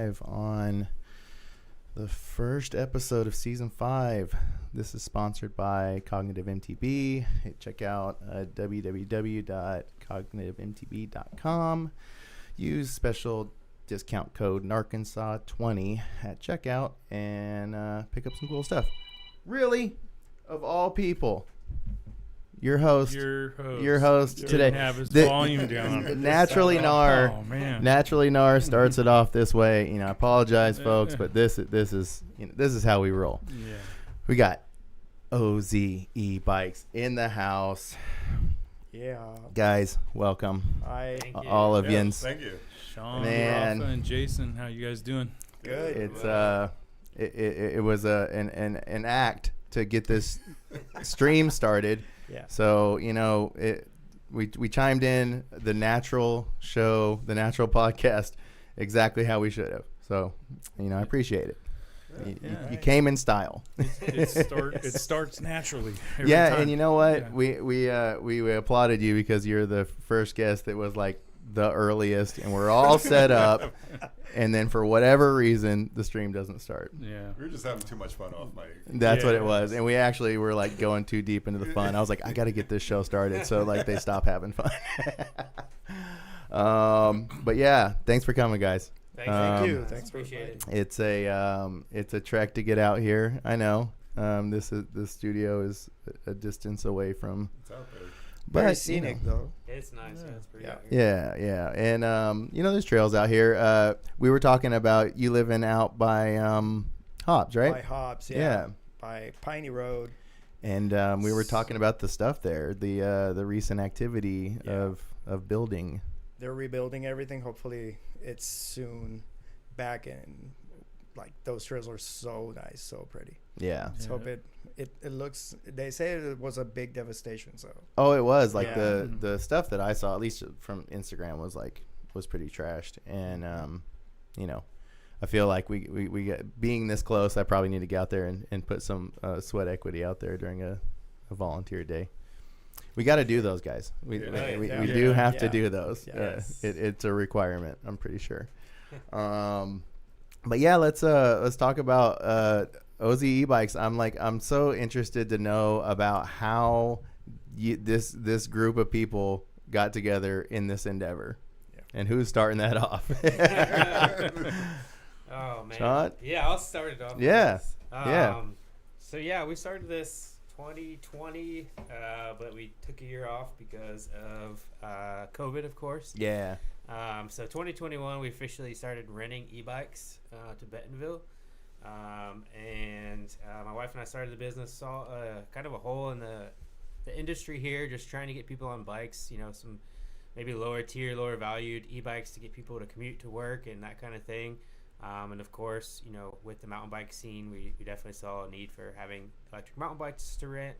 live on the first episode of season 5. This is sponsored by Cognitive MTB. Check out www.cognitivemtb.com. Use special discount code NARKANSAW20 at checkout and pick up some cool stuff. Really, of all people, your host today. Have his volume down. Naturally Gnar. Oh man. Naturally Gnar starts it off this way. I apologize, folks, but this is how we roll. Yeah. We got OZE bikes in the house. Yeah. Guys, welcome. Thank you. All of you. Thank you. Sean, Man. Rafa, and Jason, how you guys doing? Good. It's it was an act to get this stream started. Yeah. So we chimed in the natural podcast exactly how we should have. So I appreciate it. You came in style. It starts naturally. Every Yeah, time. and you know what? Yeah. We applauded you because you're the first guest that was like the earliest, and we're all set up. And then for whatever reason, the stream doesn't start. Yeah. We were just having too much fun off mic. That's what it was. And we actually were like going too deep into the fun. I was like, I got to get this show started. So like they stop having fun. But yeah, thanks for coming, guys. Thank you. Thanks for Appreciate inviting. It's a trek to get out here. I know. The studio is a distance away from. It's out there. Very scenic, though. It's nice. Yeah, it's pretty. Yeah. Yeah. And there's trails out here. We were talking about you living out by Hobbs, right? By Hobbs, Yeah. By Piney Road. And we were talking about the stuff there, the recent activity of building. They're rebuilding everything. Hopefully, it's soon back in. Like those trails are so nice, so pretty. Yeah. Let's hope it looks. They say it was a big devastation. So. Oh, it was like Yeah. the stuff that I saw, at least from Instagram, was pretty trashed. And I feel like we get being this close. I probably need to get out there and put some sweat equity out there during a volunteer day. We got to do those, guys. We do have to do those. Yes. It's a requirement. I'm pretty sure. But yeah, let's talk about OZE bikes. I'm so interested to know about how this group of people got together in this endeavor, and who's starting that off. Oh man. Sean? Yeah, I'll start it off. Yeah. So yeah, we started this 2020, but we took a year off because of COVID, of course. Yeah. So 2021, we officially started renting e-bikes to Bentonville. And my wife and I started the business, saw kind of a hole in the industry here, just trying to get people on bikes, some maybe lower tier, lower valued e-bikes to get people to commute to work and that kind of thing. And of course, with the mountain bike scene, we definitely saw a need for having electric mountain bikes to rent.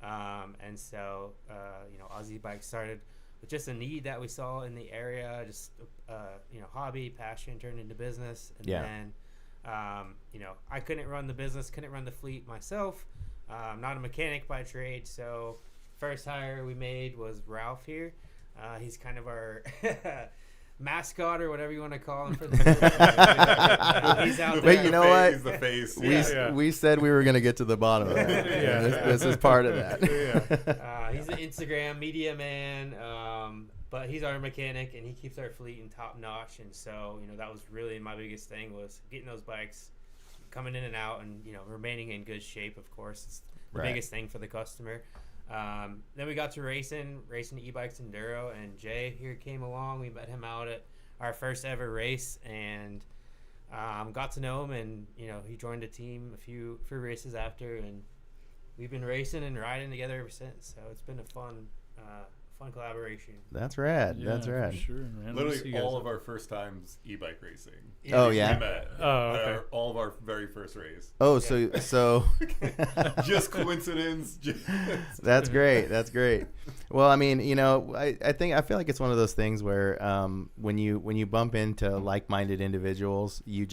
And so, OZE Bikes started with just a need that we saw in the area, just, hobby, passion turned into business. And then, I couldn't run the business, couldn't run the fleet myself. I'm not a mechanic by trade. So first hire we made was Ralph here. He's kind of our mascot or whatever you want to call him for the he's out there. Wait, you know what? He's the face. We said we were going to get to the bottom of that. This is part of that. He's an Instagram media man, but he's our mechanic and he keeps our fleet in top notch. And so, that was really my biggest thing, was getting those bikes coming in and out and, remaining in good shape. Of course, it's the biggest thing for the customer. Then we got to racing e-bikes enduro, and Jay here came along. We met him out at our first ever race and got to know him, and he joined the team a few races after, and we've been racing and riding together ever since. So it's been a fun collaboration. That's rad. Yeah, That's rad. For sure, man. Literally all of our first times e-bike racing. Oh, yeah. We met. Okay. All of our very first race. Oh, so Just coincidence. That's great. That's great. Well, I mean, I feel like it's one of those things where when you bump into like-minded individuals, you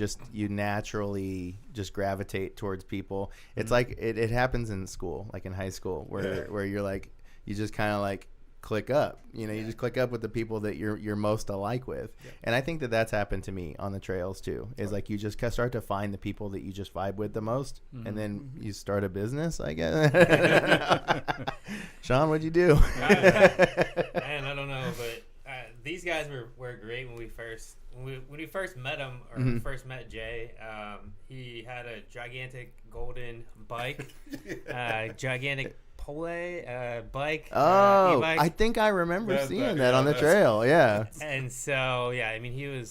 naturally just gravitate towards people. It's like it happens in school, like in high school, where you're like, you just kind of like click up. You know, you just click up with the people that you're most alike with. Yeah. And I think that's happened to me on the trails too. Is like you just start to find the people that you just vibe with the most, and then you start a business, I guess. Sean, what'd you do? Man, I don't know, but these guys were great when we first met them, or first met Jay. He had a gigantic golden bike, gigantic pole bike. Oh, e-bike. I think I remember seeing that yeah, on the that's- trail. Yeah. And so, yeah, I mean,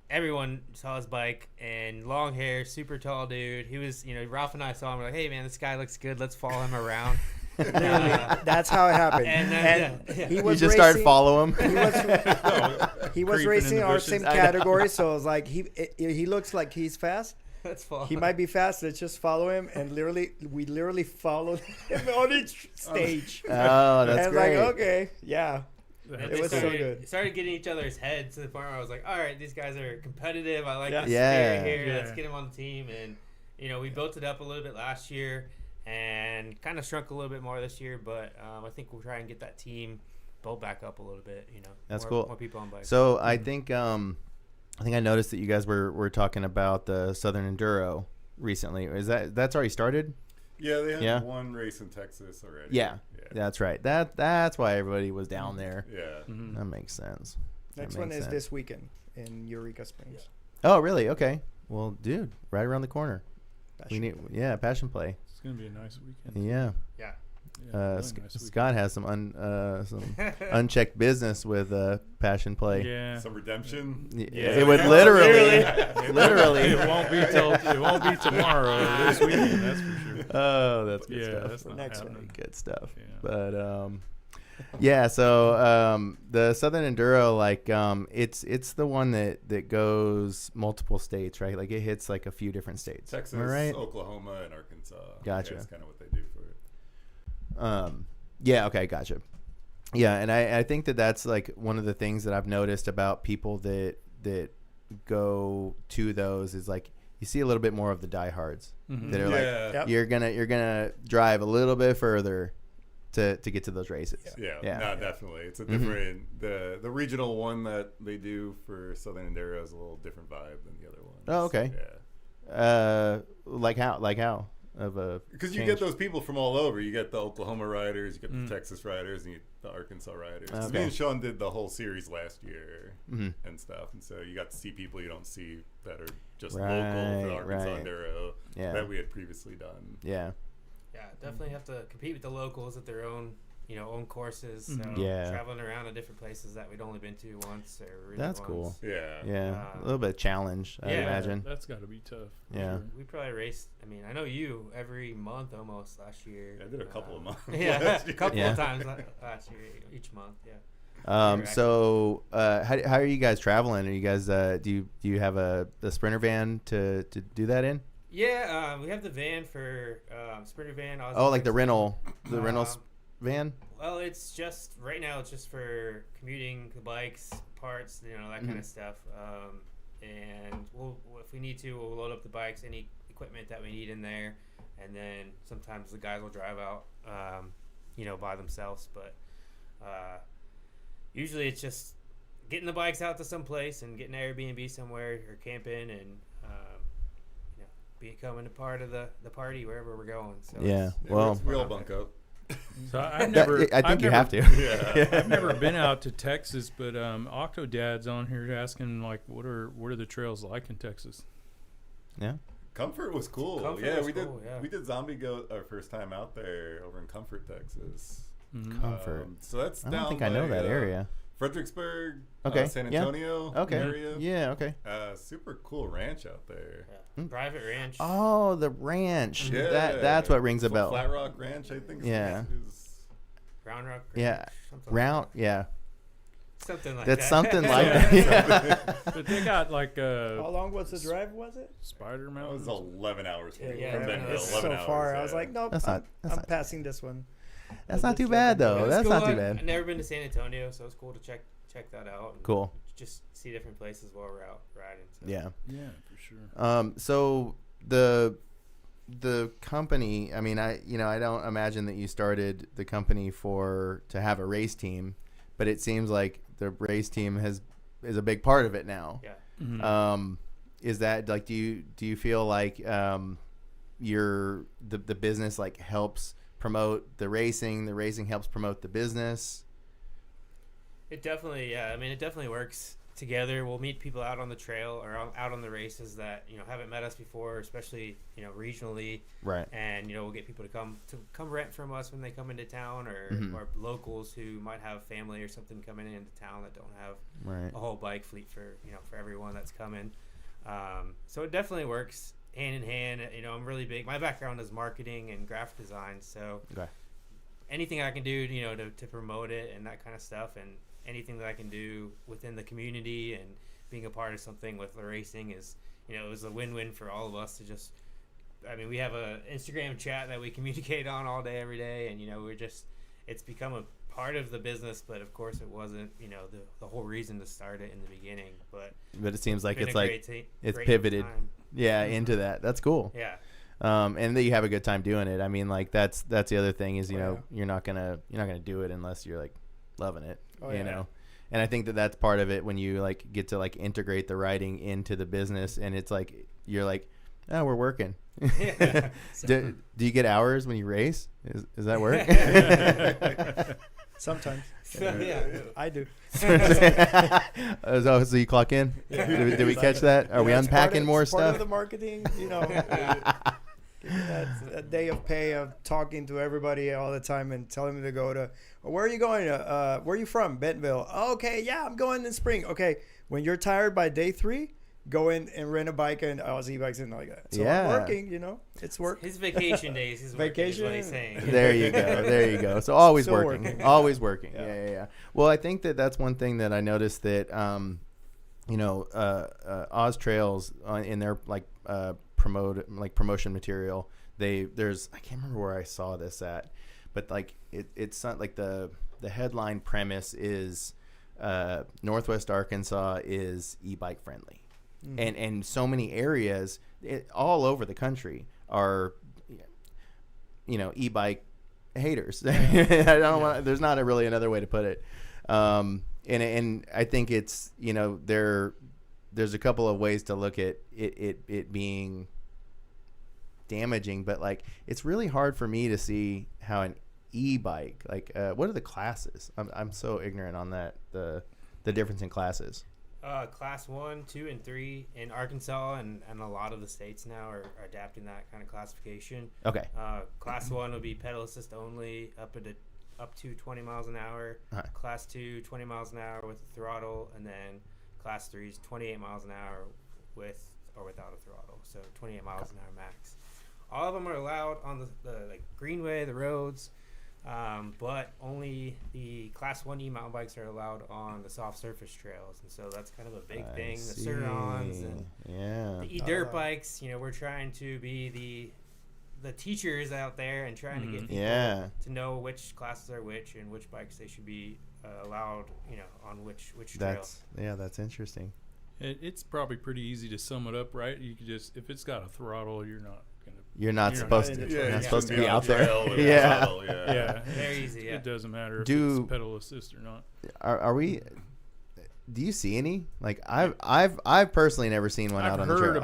everyone saw his bike, and long hair, super tall dude. He was, Ralph and I saw him, we're like, hey, man, this guy looks good. Let's follow him around. That's how it happened. And he You was just started racing- following him. He was Creeping in racing the our bushes. same I know. category, so I was like, he looks like he's fast. let's follow He him. might be fast. Let's just follow him, and we literally followed him on each stage. Oh, that's and I was great. like, okay, yeah. And It they was so started, good. Started getting each other's heads to the point where I was like, all right, these guys are competitive. I like Yeah. this Yeah. spirit here. Yeah. Let's get them on the team. And, we built it up a little bit last year and kind of shrunk a little bit more this year. But I think we'll try and get that team built back up a little bit, That's more, cool. More people on bikes. So I think I noticed that you guys were talking about the Southern Enduro recently. That's already started? Yeah, they had Yeah. one race in Texas already. Yeah. That's right. That's why everybody was down there. Yeah. Mhm. That makes sense. Next That one makes is sense. this weekend in Eureka Springs. Oh, really? Okay. Well, dude, right around the corner. Passion We Play. need Passion Play. It's gonna be a nice weekend. Yeah. yeah. Yeah, really nice weekend. Scott has some some unchecked business with Passion Play. Yeah. Some redemption. Yeah, Yeah. it would Yeah. literally, literally. It won't be tomorrow or this weekend. That's for sure. Oh, that's good Yeah, stuff. that's not Next one. happening. Good stuff. Yeah. But yeah. So the Southern Enduro, like it's the one that goes multiple states, right? Like it hits like a few different states. Texas, Am I right? Oklahoma, and Arkansas. Gotcha. Yeah, that's kind of what they do for it. Yeah. Okay. Gotcha. Yeah, and I think that's like one of the things that I've noticed about people that go to those is like you see a little bit more of the diehards Mhm. that are like Yep. you're gonna drive a little bit further to get to those races. Yeah, Yeah. no, definitely. It's a Mhm. different the regional one that they do for Southern Enduro is a little different vibe than the other ones. Oh, okay. Yeah, Like how of a because you change? get those people from all over. You get the Oklahoma riders, you get Mm. the Texas riders, and you get the Arkansas riders. 'Cause Okay. me and Sean did the whole series last year Mhm. and stuff, and so you got to see people you don't see that are just Right, local for the Arkansas right. Enduro Yeah. that we had previously done. Yeah. Yeah, definitely have to compete with the locals at their own, own courses. So Mhm. Yeah. traveling around to different places that we'd only been to once or really That's once. cool. Yeah, Yeah. A little bit of challenge, I Yeah. imagine. That's got to be tough. for Yeah. sure. We probably raced. I mean, I know you every month almost last year. I did a couple of months. Yeah, last a year. couple Yeah. of times last year, each month. Yeah. So how are you guys traveling? Are you guys do you have a Sprinter van to do that in? Yeah, we have the van for Sprinter van. Oh, like the rental Um, van? Well, it's just right now. It's just for commuting, the bikes, parts, that kind Mhm. of stuff. And we'll, if we need to, we'll load up the bikes, any equipment that we need in there, and then sometimes the guys will drive out, by themselves. But usually it's just getting the bikes out to some place and getting an Airbnb somewhere or camping and becoming a part of the party wherever we're going. So Yeah. it's- Well, we all bunk up. So I've That- never. I think I've you never, have to. Yeah. I've never been out to Texas, but Octodad's on here asking like, what are the trails like in Texas? Yeah. Comfort was cool. Comfort yeah, was we cool, did. yeah. We did Zombie Goat our first time out there over in Comfort, Texas. Mhm. Comfort. So that's I down don't think I know by, that area. Fredericksburg, Okay, San yeah. Antonio Okay. area. Yeah. Okay. Super cool ranch out there. Yeah. Mm. Private ranch. Oh, the ranch. Yeah, That's what rings a Full bell. Flat Rock Ranch, I think. Yeah. is Round Rock. Yeah. Ranch, something Round. Like Yeah. that. Something like That's that. something like Yeah. that. Yeah. But they got like How long was the drive? Was it? Spider That Mountains. was 11 hours from, Yeah, from yeah, Bentonville. that's 11 so hours, far. I yeah. was like, nope. That's not- that's I'm not- passing this one. That's not Just too let bad them go. It though. was That's cool. not too I've bad. never been to San Antonio, so it's cool to check that out. And Cool. Just see different places while we're out riding. So. Yeah. Yeah, for sure. So the company, I mean, I don't imagine that you started the company to have a race team. but it seems like the race team is a big part of it now. Yeah. Mm-hmm. Is that like, do you feel like the business like helps promote the racing helps promote the business? It definitely, yeah. I mean, it definitely works together. We'll meet people out on the trail or out on the races that, you know, haven't met us before, especially, you know, regionally. Right. And, you know, we'll get people to come rent from us when they come into town, or locals who might have family or something coming into town that don't have a whole bike fleet for everyone that's coming. So it definitely works hand in hand. You know, I'm really big. My background is marketing and graphic design, so anything I can do, you know, to promote it and that kind of stuff, and anything that I can do within the community and being a part of something with the racing is, you know, it was a win-win for all of us to just, I mean, we have a Instagram chat that we communicate on all day, every day. And, you know, it's become a part of the business, but of course it wasn't, you know, the whole reason to start it in the beginning, but it seems like it's like it's great pivoted time. into that. That's cool. Yeah. And that you have a good time doing it. I mean, like that's the other thing is, you know, you're not gonna do it unless you're like loving it, you know. And I think that's part of it when you like get to like integrate the riding into the business, and it's like you're like, oh, we're working. Yeah. do you get hours when you race? Is that work? Sometimes. Yeah. I do. So you clock in? Yeah. Did we catch that? Are we It's unpacking more part stuff? of the marketing, you know. That's a day of pay of talking to everybody all the time and telling them to go to, where are you going? Where are you from? Bentonville. Okay, yeah, I'm going in spring. Okay, when you're tired by day 3, go in and rent a bike and e-bikes and like that. So I'm working, you know, it's work. His vacation days, his vacation, is what he's saying. There you go. So always Still working. Always working. Yeah. Yeah. Well, I think that's one thing that I noticed that, you know, Oz Trails in their like promotion material, there's I can't remember where I saw this at, but like it's not like the headline premise is Northwest Arkansas is e-bike friendly. And so many areas all over the country are, you know, e-bike haters. I don't want. There's not really another way to put it. And I think it's, you know, there's a couple of ways to look at it being damaging, but like it's really hard for me to see how an e-bike, like what are the classes? I'm so ignorant on that, the difference in classes. Class 1, 2, and 3 in Arkansas, and a lot of the states now are adapting that kind of classification. Okay. Class 1 will be pedal assist only, up to 20 miles an hour. Class 2, 20 miles an hour with a throttle, and then Class 3 is 28 miles an hour with or without a throttle, so 28 miles an hour max. All of them are allowed on the like greenway, the roads, but only the Class 1E mountain bikes are allowed on the soft surface trails, and so that's kind of a big thing. The Surons and the e-dirt bikes, you know, we're trying to be the teachers out there and trying to get people to know which classes are which and which bikes they should be allowed, you know, on which trails. That's interesting. It's probably pretty easy to sum it up, right? You could just, if it's got a throttle, you're not supposed to. You're not supposed to be out there. Yeah. Very easy. Yeah. It doesn't matter if it's pedal assist or not. Are we? Do you see any? Like I've personally never seen one out on the trail.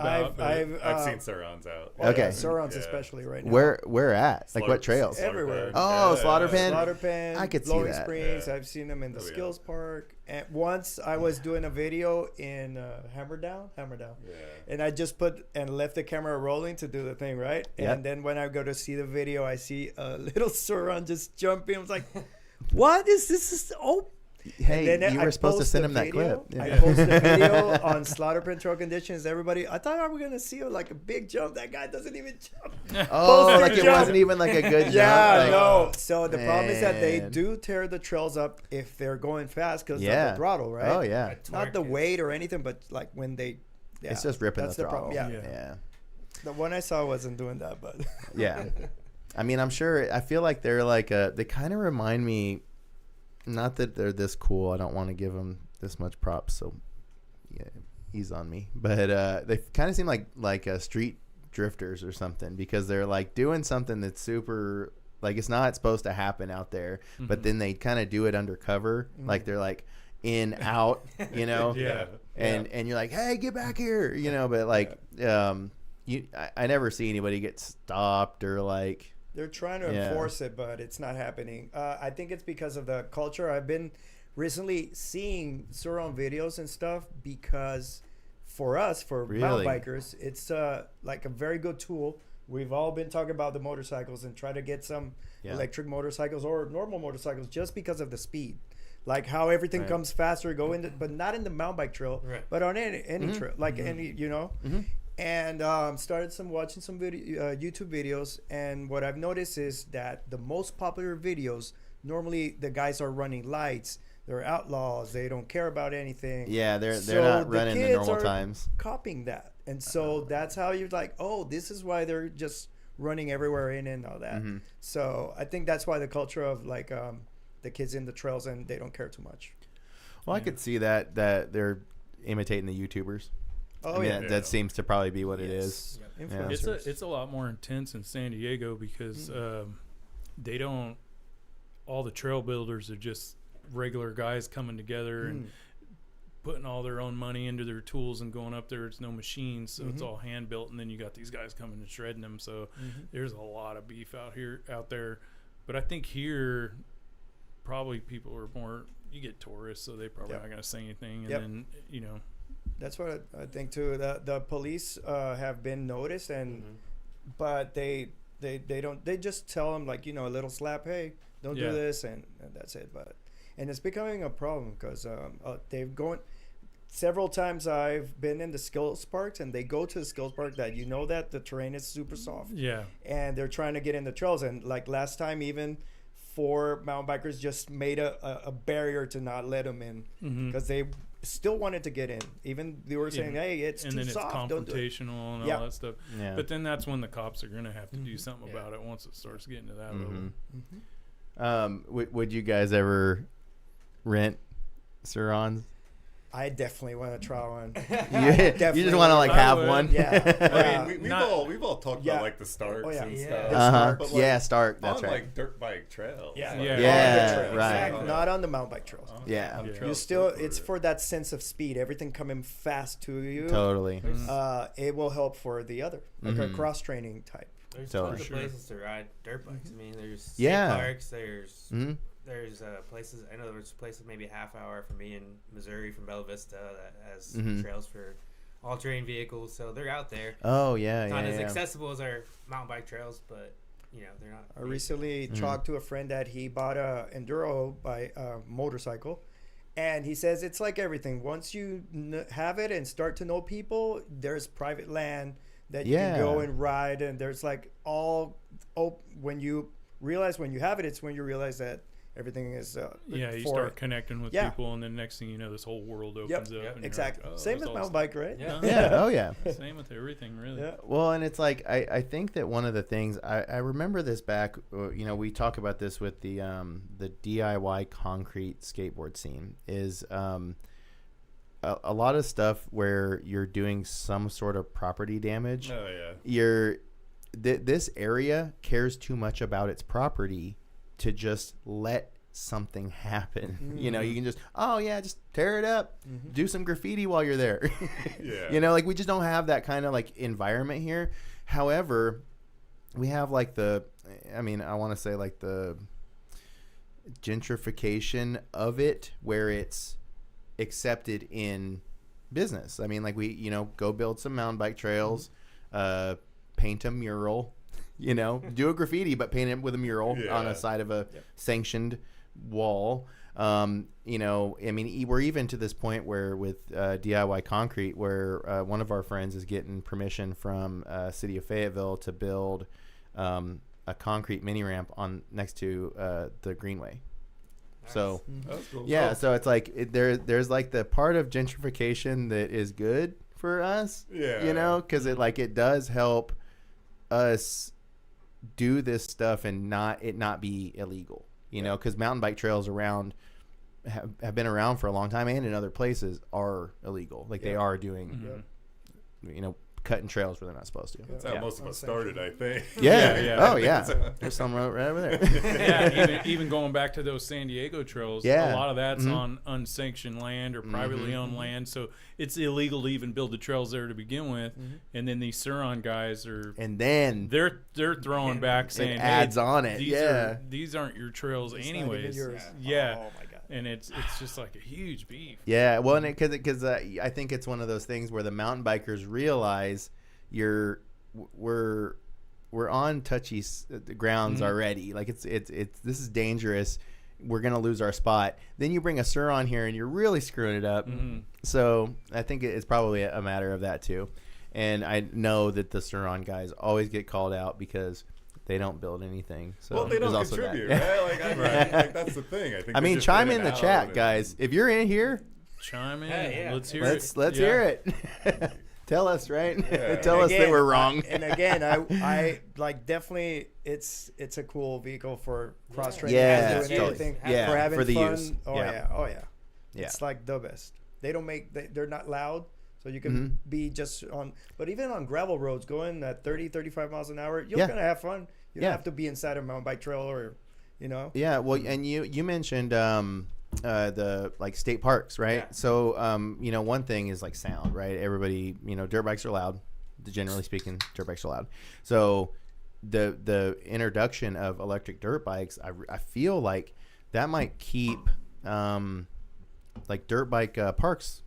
I've seen Surons out. Okay. Surons especially right now. Where at? Like what trails? Everywhere. Oh, Slaughter Pen. Slaughter Pen. I could see Blowing that. Springs. I've seen them in the Skills Park. And once I was doing a video in Hammerdown, and I just left the camera rolling to do the thing, right? And then when I go to see the video, I see a little Suron just jumping. I was like, "What is this? Hey, you were supposed to send him that clip. Yeah. I posted a video on Slaughter Pen Trail Conditions. Everybody, I thought I was going to see like a big jump. That guy doesn't even jump. Oh, like it wasn't even like a good jump. Yeah, no. So the problem is that they do tear the trails up if they're going fast because of the throttle, right? Oh, yeah. Not the weight or anything, but like when they... Yeah, it's just ripping the throttle. Yeah. The one I saw wasn't doing that, but... Yeah. I mean, I'm sure... I feel like they're like... they kind of remind me... Not that they're this cool. I don't want to give them this much props, so yeah, ease on me. But they kind of seem like street drifters or something because they're like doing something that's super Like it's not supposed to happen out there, but then they kind of do it undercover. Like they're like in, out, you know? Yeah. And you're like, hey, get back here, you know? But like, I never see anybody get stopped or like. They're trying to enforce it, but it's not happening. I think it's because of the culture. I've been recently seeing Suron videos and stuff because for us, for mountain bikers, it's like a very good tool. We've all been talking about the motorcycles and try to get some electric motorcycles or normal motorcycles just because of the speed. Like how everything comes faster, but not in the mountain bike trail, but on any trail, like any, you know. And started watching some YouTube videos, and what I've noticed is that the most popular videos, normally the guys are running lights, they're outlaws, they don't care about anything. Yeah, they're not running the normal times. Copying that, and so that's how you're like, oh, this is why they're just running everywhere in and all that. So I think that's why the culture of like the kids in the trails and they don't care too much. Well, I could see that they're imitating the YouTubers. Oh, I mean, that seems to probably be what it is. It's a lot more intense in San Diego because they don't. All the trail builders are just regular guys coming together and putting all their own money into their tools and going up there. It's no machines, so it's all hand built. And then you got these guys coming and shredding them. So there's a lot of beef out there. But I think here, probably people are more. You get tourists, so they probably not going to say anything, and then you know. That's what I think too. The police have been noticed, and but they don't. They just tell them like, you know, a little slap. Hey, don't do this, and that's it. And it's becoming a problem because they've gone several times. I've been in the skills parks, and they go to the skills park that you know that the terrain is super soft. Yeah, and they're trying to get in the trails, and like last time even. 4 mountain bikers just made a barrier to not let them in because they still wanted to get in. Even they were saying, "Hey, it's too soft." And then it's confrontational and all that stuff. Yeah. But then that's when the cops are going to have to do something about it once it starts getting to that level. Would you guys ever rent Surons? I definitely want to try one. You just want to like have one. Yeah. I mean, we've all talked about like the Starks and stuff. But like, Stark. That's on, right. like dirt bike trails. Yeah, trails. Right. Exactly. Not on the mountain bike trails. You still, it's for that sense of speed. Everything coming fast to you. Totally. It will help for the other, like a cross training type. There's tons of places to ride dirt bikes. I mean, there's state parks. There's places. I know there's places maybe a half hour from me in Missouri from Bella Vista that has trails for all-terrain vehicles. So they're out there. Oh yeah, not as accessible as our mountain bike trails, but you know they're not. I recently talked to a friend that he bought a enduro motorcycle, and he says it's like everything. Once you have it and start to know people, there's private land that you can go and ride, and there's like when you realize when you have it, it's when you realize that everything is you start connecting with people, and then next thing you know, this whole world opens up. And exactly. Like, same with mountain bike, right? Same with everything, really. Well, and it's like I think that one of the things I remember this back, you know, we talk about this with the DIY concrete skateboard scene is a lot of stuff where you're doing some sort of property damage. Oh yeah. This area cares too much about its property to just let something happen. You know, you can just just tear it up, do some graffiti while you're there. You know, like we just don't have that kind of like environment here. However, we have like I want to say like the gentrification of it where it's accepted in business. I mean, like we, you know, go build some mountain bike trails, paint a mural, you know, do a graffiti, but paint it with a mural on a side of a sanctioned wall. You know, I mean, we're even to this point where with DIY concrete, where one of our friends is getting permission from City of Fayetteville to build a concrete mini ramp next to the Greenway. Nice. So cool. So it's like there's like the part of gentrification that is good for us, you know, because it does help us do this stuff and not be illegal, you know, because mountain bike trails around have been around for a long time and in other places are illegal, like they are doing you know, cutting trails where they're not supposed to. That's how most of us started, I think. Yeah. Oh yeah. There's some right over there. Yeah, even going back to those San Diego trails, Yeah. a lot of that's on unsanctioned land or privately owned land, so it's illegal to even build the trails there to begin with. And then these Suron guys are, And then they're throwing back saying, it adds on it. these aren't your trails It's not even anyways. yours. Yeah. Oh my god. And it's just like a huge beef. Yeah, well, and because I think it's one of those things where the mountain bikers realize we're on touchy grounds already. Like it's this is dangerous. We're gonna lose our spot. Then you bring a Suron here, and you're really screwing it up. So I think it's probably a matter of that too. And I know that the Suron guys always get called out because they don't build anything. So Well, they don't there's also contribute, that. right? Like, like that's the thing. I think. I mean, just chime in in the and out chat, and- guys. If you're in here, Chime in. Hey, yeah. Let's hear let's it. hear it. Tell us, right? Yeah. Tell us that we're wrong. And again, I like definitely it's a cool vehicle for cross training. Yeah, for doing totally. anything, Yeah, for having for the fun. use. Oh Yeah. yeah. Oh yeah. Yeah. It's like the best. They don't make they're not loud, so you can be just on. But even on gravel roads, going at 30, 35 miles an hour, you're Yeah. gonna have fun. You don't Yeah. have to be inside a mountain bike trail or, you know. Yeah, well, and you mentioned the like state parks, right? Yeah. So you know, one thing is like sound, right? Everybody, you know, dirt bikes are loud. Generally speaking, dirt bikes are loud. So the introduction of electric dirt bikes, I feel like that might keep like dirt bike parks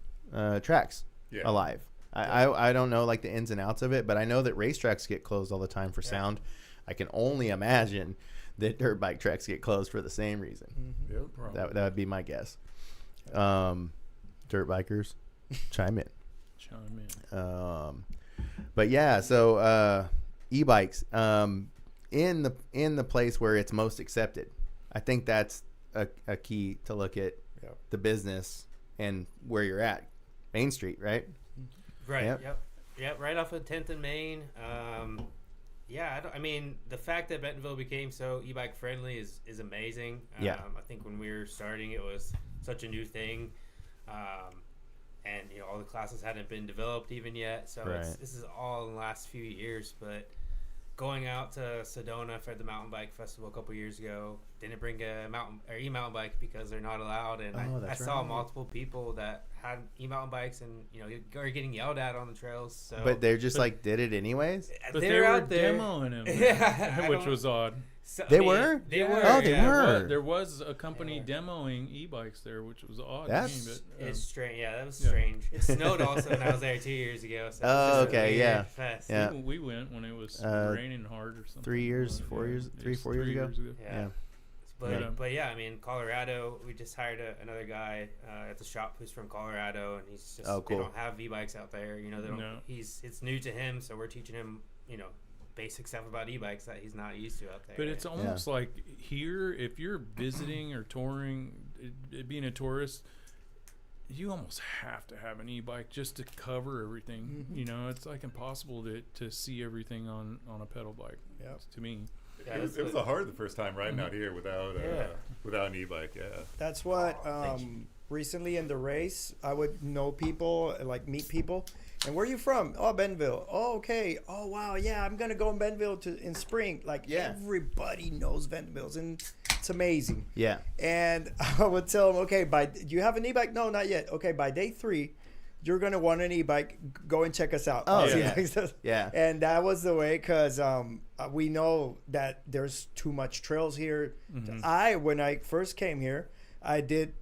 tracks Yeah. alive. I don't know like the ins and outs of it, but I know that racetracks get closed all the time for sound. I can only imagine that dirt bike tracks get closed for the same reason. Yep. That would be my guess. Dirt bikers, chime in. Chime in. But yeah, so e-bikes in the place where it's most accepted. I think that's a key to look at the business and where you're at. Main Street, right? Right. Yep. Yep. Right off of 10th and Main. Yeah. I mean, the fact that Bentonville became so e-bike friendly is amazing. Yeah. I think when we were starting, it was such a new thing, and you know all the classes hadn't been developed even yet. So Right. this is all in the last few years. But going out to Sedona for the mountain bike festival a couple years ago, didn't bring a e-mountain bike because they're not allowed, and I that's saw right. multiple people that had e-mountain bikes and you know are getting yelled at on the trails. So But they're just like did it anyways. But they're they were out there demoing him, Yeah, which was odd. So, They were? They Yeah. were. Oh, they yeah. were. There was a company demoing e-bikes there, which was odd. That's- to me, but, It's strange. Yeah, that was Yeah. strange. It snowed also when I was there 2 years ago. So Oh, it was just a okay, weird yeah. fest. Yeah. we went when it was raining hard or something. 3 years, 4 Yeah. years, It 3, was 4 years ago. Yeah. Yeah. But yeah, I mean, Colorado, we just hired another guy at the shop who's from Colorado, and he's just Oh, cool. they don't have e-bikes out there. You know, they don't. No. It's new to him, so we're teaching him, you know, basic stuff about e-bikes that he's not used to out there. But it's almost like here, if you're visiting or touring, being a tourist, you almost have to have an e-bike just to cover everything. You know, it's like impossible to see everything on a pedal bike. Yep. To me. Yeah, It was that's hard the first time riding out here without an e-bike. Yeah. That's what recently in the race I would know people, like meet people. And where are you from? Oh, Bentonville. Oh, okay. Oh, wow. Yeah, I'm gonna go in Bentonville in spring. Like everybody knows Bentonville, and it's amazing. Yeah. And I would tell them, okay, do you have an e-bike? No, not yet. Okay, by day 3, you're gonna want an e-bike. Go and check us out. Oh, See, yeah. like, Yeah. And that was the way, because we know that there's too much trails here. When I first came here, I did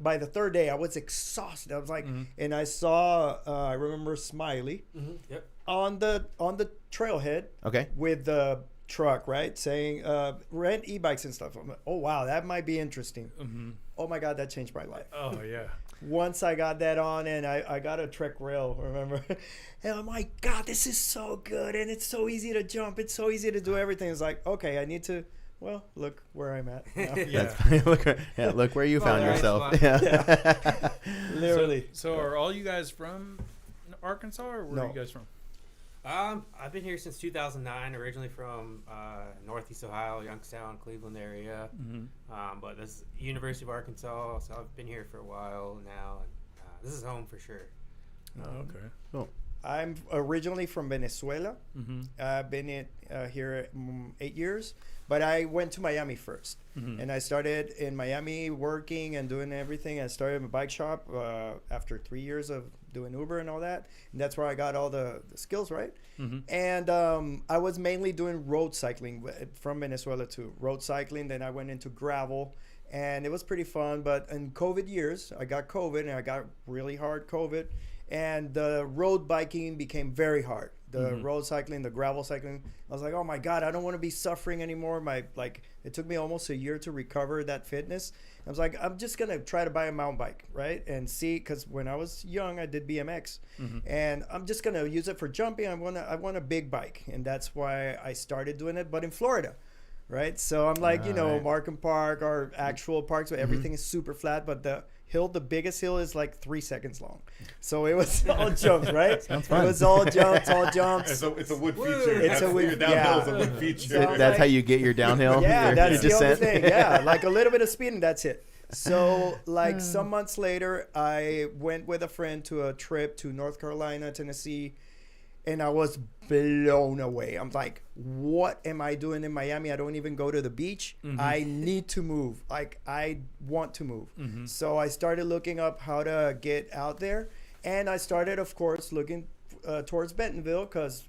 by the third day I was exhausted. I was like, and I saw I remember Smiley Yep. on the trailhead Okay. with the truck, right, saying rent e-bikes and stuff. I'm like, oh wow, that might be interesting. Oh my god, that changed my life. Oh yeah. Once I got that on, and I got a Trek rail, remember? And I'm like, God, this is so good, and it's so easy to jump. It's so easy to do everything. It's like, okay, I need to, well, look where I'm at now. That's funny. Look where you found right yourself. spot. Yeah. Literally. So are all you guys from Arkansas, or where are you guys from? I've been here since 2009. Originally from Northeast Ohio, Youngstown, Cleveland area. But this is University of Arkansas, so I've been here for a while now. And, this is home for sure. Oh, okay. Cool. I'm originally from Venezuela. Mm-hmm. I've been here 8 years, but I went to Miami first. Mm-hmm. And I started in Miami working and doing everything. I started a bike shop after 3 years of doing Uber and all that. And that's where I got all the skills, right? Mm-hmm. And I was mainly doing road cycling from Venezuela to road cycling. Then I went into gravel. And it was pretty fun. But in COVID years, I got COVID and I got really hard COVID. And the road biking became very hard. The road cycling, the gravel cycling. I was like, oh my God, I don't want to be suffering anymore. It took me almost a year to recover that fitness. I was like, I'm just going to try to buy a mountain bike, right? And see, because when I was young, I did BMX. And I'm just going to use it for jumping. I want a big bike. And that's why I started doing it, but in Florida. Right. So I'm like, Markham Park, our actual parks, where everything is super flat, but the biggest hill is like 3 seconds long. So it was all jumps, right? Sounds fun. It was all jumps. It's a wood feature. It's a wood, downhill is a yeah. wood feature. So That's how you get your downhill. Yeah, your that's the only descent. thing. Yeah, like a little bit of speed and that's it. So like some months later, I went with a friend to a trip to North Carolina, Tennessee, and I was blown away. I'm like, what am I doing in Miami? I don't even go to the beach. I need to move. Like, I want to move. So I started looking up how to get out there. And I started, of course, looking towards Bentonville because,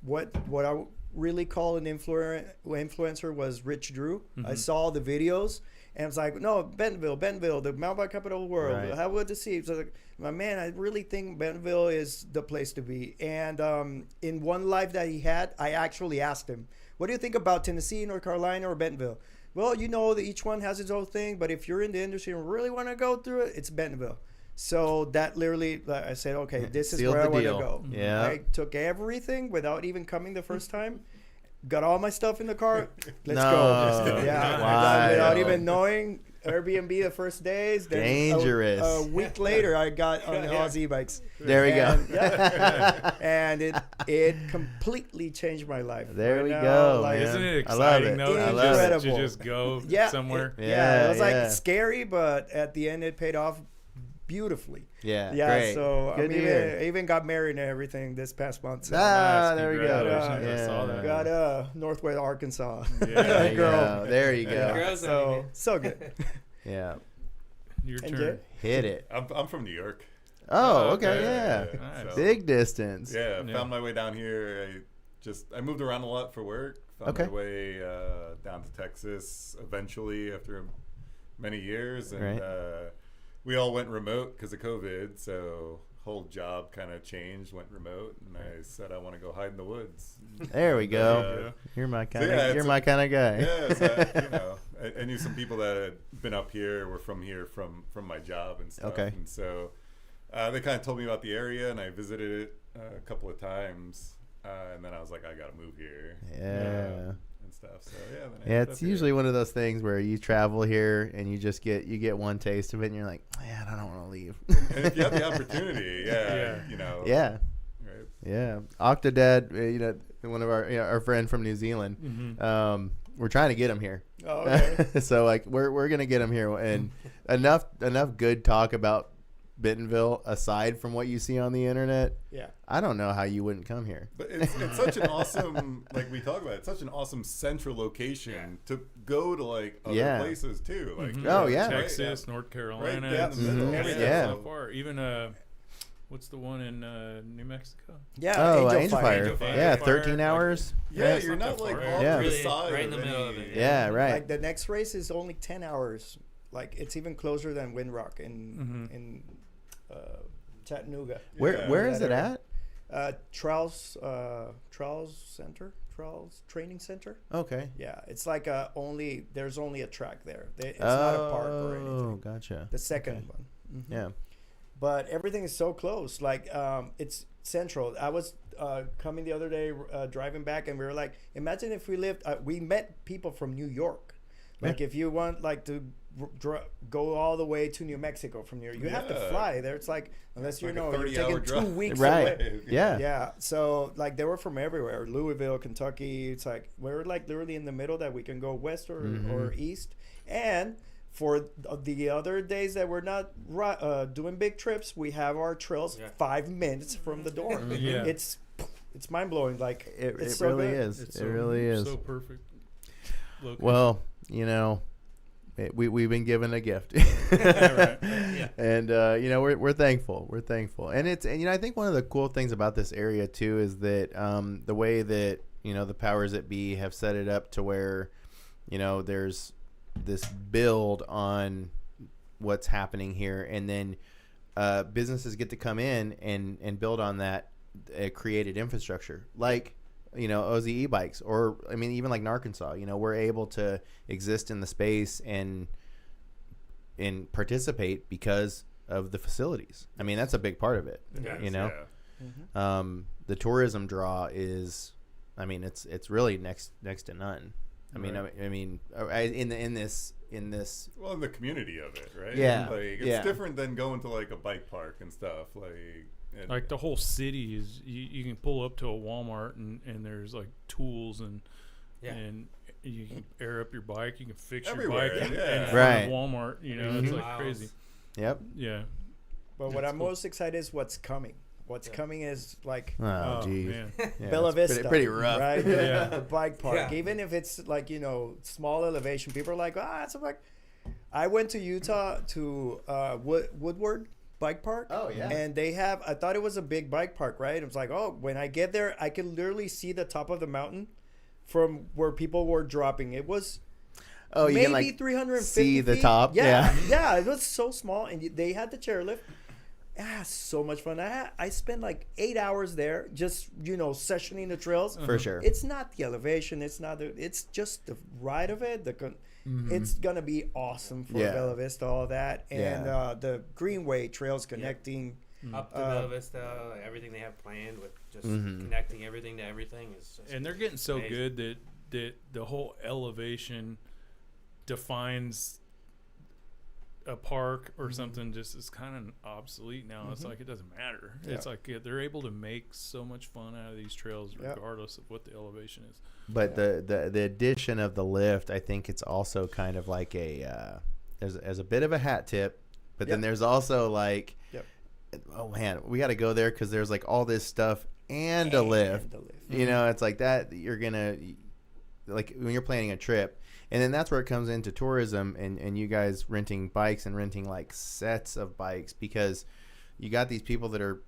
what I really call an influencer was Rich Drew. I saw the videos. And I was like, no, Bentonville, the mountain bike capital of the world. Right. How would to see? So like, my man, I really think Bentonville is the place to be. And in one live that he had, I actually asked him, what do you think about Tennessee, North Carolina, or Bentonville? Well, that each one has its own thing, but if you're in the industry and really want to go through it, it's Bentonville. So that literally, I said, okay, this is Sealed where I the want to deal. go. Yeah. I took everything without even coming the first time. Got all my stuff in the car. Let's No. go. Yeah. Wow. Without even knowing. Airbnb the first days. Then Dangerous. A week later, I got on the Aussie bikes. There we And, go. yeah. And it completely changed my life. There Right we now, go, like, man. Isn't it I love exciting it. though? I To love just, it. to just go Yeah. somewhere. It was Yeah. like scary, but at the end, it paid off beautifully. Yeah. Yeah. Great. So Good to hear. I even got married and everything this past month. So Ah, there we go. Congratulations. I Yeah. saw that. got Northwest Arkansas. There you girl. go. There you go. Girls don't even- So good. Yeah. Your And turn. Hit it. I'm from New York. Oh, okay. okay. Yeah. Nice. Big distance. Yeah, Yeah. found my way down here. I moved around a lot for work. Found Okay. my way down to Texas eventually after many years, and Right. we all went remote because of COVID. So whole job kind of changed, went remote, and I said I want to go hide in the woods. There we go. Yeah. You're my kind yeah, of. it's You're a- my kind of guy. Yeah, so, I knew some people that had been up here, were from here from my job and stuff. Okay. And so they kind of told me about the area, and I visited it a couple of times. And then I was like, I got to move here. Yeah. And stuff. So yeah. Then I Yeah, ended it's up usually here. one of those things where you travel here and you just get one taste of it, and you're like, man, I don't want to leave. And if you have the opportunity, Yeah. Yeah. Right. Yeah, Octodad, one of our friend from New Zealand. Mm-hmm. We're trying to get him here. Oh, okay. So like we're gonna get him here, and enough good talk about Bentonville aside from what you see on the internet. Yeah. I don't know how you wouldn't come here. But it's such an awesome, like we talk about, it's such an awesome central location to go to like other Yeah. places too. Like Mhm. Oh, yeah. Texas, North Carolina, Right, yeah, it's in the middle. Mhm. everything's Yeah. so far. Even what's the one in New Mexico? Yeah. Oh, Angel Fire. Angel Fire. Yeah, Fire. 13 hours. Yeah, it's you're not not that like far. off Yeah. to the Really, side right in the of middle any- of it. Yeah, right. Like the next race is only 10 hours. Like it's even closer than Windrock in Chattanooga. Where is That it area. at? Trials Training Center. Okay. Yeah, it's like there's only a track there. It's not a park or Oh, anything. gotcha. The second Okay. one. Mhm. Yeah. But everything is so close. Like it's central. I was coming the other day, driving back, and we were like, imagine if we lived. We met people from New York. Like if you want like to go all the way to New Mexico from here, you have to Yeah. fly there. It's like unless Like a you're 30-hour taking 2 drive. weeks Right. away. Yeah. Yeah, so like they were from everywhere. Louisville, Kentucky. It's like we're like literally in the middle that we can go west or east. And For the other days that we're not doing big trips, we have our trails 5 minutes from the door. Yeah. It's mind blowing. Like It so really good. is. It's It really is. so perfect. Location. Well, you know, we've been given a gift, right. Yeah. and you know, we're thankful. We're thankful, and you know, I think one of the cool things about this area too is that the way that, you know, the powers that be have set it up to where, you know, there's this build on what's happening here, and then businesses get to come in and build on that created infrastructure, like, you know, OZ e-bikes, or I mean, even like in Arkansas, you know, we're able to exist in the space and participate because of the facilities. I mean, that's a big part of it. Yes, You know, yeah. the tourism draw is, I mean, it's really next to none. I mean, Right. I mean, in this. Well, in the community of it, right? Yeah, Like, it's yeah. different than going to like a bike park and stuff. Like the whole city is, you can pull up to a Walmart and there's like tools and you can air up your bike, you can fix Everywhere, your bike in yeah. front Right. of Walmart, you know, it's like crazy. Yep. Yeah. But what That's I'm cool. most excited is what's coming. What's coming is like Oh, geez. man. Yeah, Bella it's Vista, pretty rough. right? Yeah. The bike park. Yeah. Even if it's like, you know, small elevation, people are like, it's a bike. I went to Utah to Woodward Bike Park. Oh, yeah. And they have, I thought it was a big bike park, right? It was like, oh, when I get there, I can literally see the top of the mountain from where people were dropping. It was Oh, you maybe can like 350 see the feet. top. Yeah, Yeah. yeah, it was so small, and they had the chairlift. So much fun. I spent like 8 hours there, just, you know, sessioning the trails. For sure. It's not the elevation. It's not. It's just the ride of it. It's gonna be awesome for Yeah. Bella Vista, all that, and Yeah. the Greenway trails connecting. Up to Bella Vista, like everything they have planned with just Mhm. connecting everything to everything is just. And they're getting so amazing. good that the whole elevation defines a park or something, just is kind of obsolete now. It's like it doesn't matter. Yeah. It's like they're able to make so much fun out of these trails Yeah. regardless of what the elevation is. But the addition of the lift, I think it's also kind of like as a bit of a hat tip, but then Yep. there's also like, Yep. oh man, we got to go there because there's like all this stuff and a lift. The lift. You know, it's like that. You're gonna, like, when you're planning a trip, and then that's where it comes into tourism and you guys renting bikes and renting like sets of bikes, because you got these people that are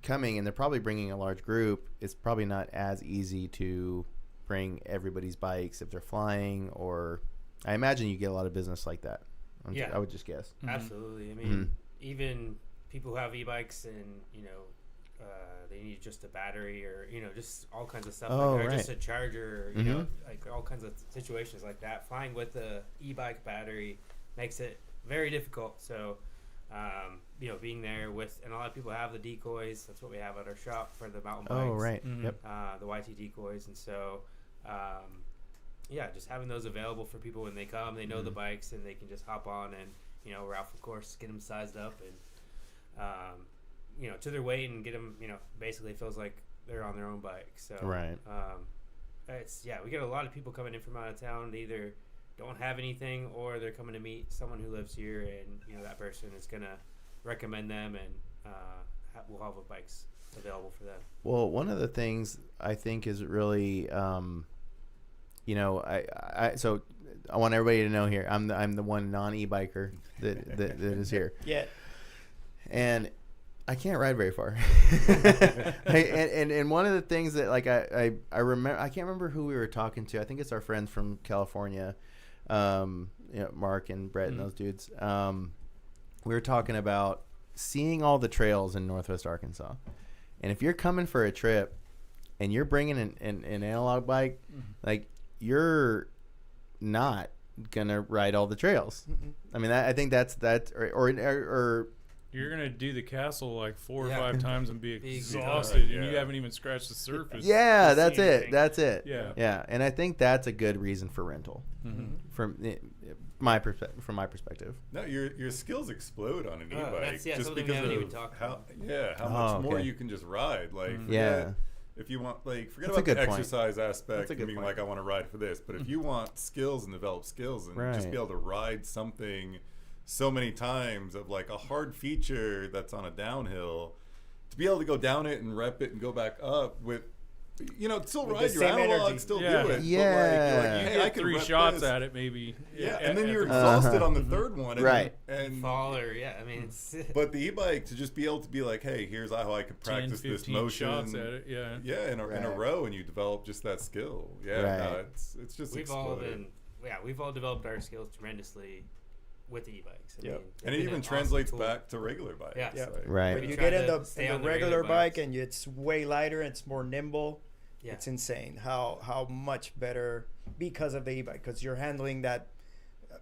coming and they're probably bringing a large group. It's probably not as easy to bring everybody's bikes if they're flying, or I imagine you get a lot of business like that. Yeah. I would just guess. Absolutely. I mean, Mhm. even people who have e-bikes and, you know, they need just a battery or, you know, just all kinds of stuff. Oh, like, or right. just a charger, or, you know, like all kinds of situations like that. Flying with the e-bike battery makes it very difficult. So, you know, being there with, and a lot of people have the decoys. That's what we have at our shop for the mountain bikes. Oh, right. Mhm. Yep. The YT decoys. And so, yeah, just having those available for people when they come, they know the bikes and they can just hop on and, you know, Ralph, of course, get them sized up and, you know, to their weight and get them, you know, basically feels like they're on their own bike. So, Right. we get a lot of people coming in from out of town. They either don't have anything or they're coming to meet someone who lives here, and, you know, that person is going to recommend them, and we'll have bikes available for them. Well, one of the things I think is really, you know, so I want everybody to know here, I'm the one non-e-biker that is here, Yeah. and I can't ride very far. and one of the things that, like, I remember, I can't remember who we were talking to. I think it's our friends from California, you know, Mark and Brett and those dudes. We were talking about seeing all the trails in Northwest Arkansas. And if you're coming for a trip and you're bringing an analog bike, like, you're not going to ride all the trails. I mean, I think that's or You're gonna do the castle like 4 or Yeah. 5 times and be Be exhausted, and you yeah. haven't even scratched the surface. yeah, to that's see it. anything. That's it. Yeah. Yeah. And I think that's a good reason for rental from my perspective. No, your skills explode on an Oh, e-bike that's- yeah, just something we because haven't of even talked how about. how Oh, much more okay. you can just ride. Like, Yeah. forget if you want, like, forget That's a about the good point. exercise aspect That's a and good being point. like, I want to ride for this. But if you want skills and develop skills and just Right. be able to ride something so many times of like a hard feature that's on a downhill, to be able to go down it and rep it and go back up with, you know, still With ride the your same analog, energy. still Yeah. do it. Yeah. But like, you're like, You hey, I get can 3 rep shots this. at it, maybe. Yeah, and then you're the- exhausted on the Mhm. third one. And, Right. And Fall or I mean, it's but the e-bike, to just be able to be like, hey, here's how I could 10, practice this 15 motion. shots at it. Yeah. Yeah, in a Right. row, and you develop just that skill. Yeah, Right. no, it's just we've all exploded. we've all developed our skills tremendously with the e-bikes. Yep. And it it's even been translates awesome tool. back to regular bikes. Yeah. Yeah. like- Right. When We you try get in to the, stay in the on the regular regular bike bikes. and it's way lighter, it's more nimble. Yeah. It's insane how much better because of the e-bike, because you're handling that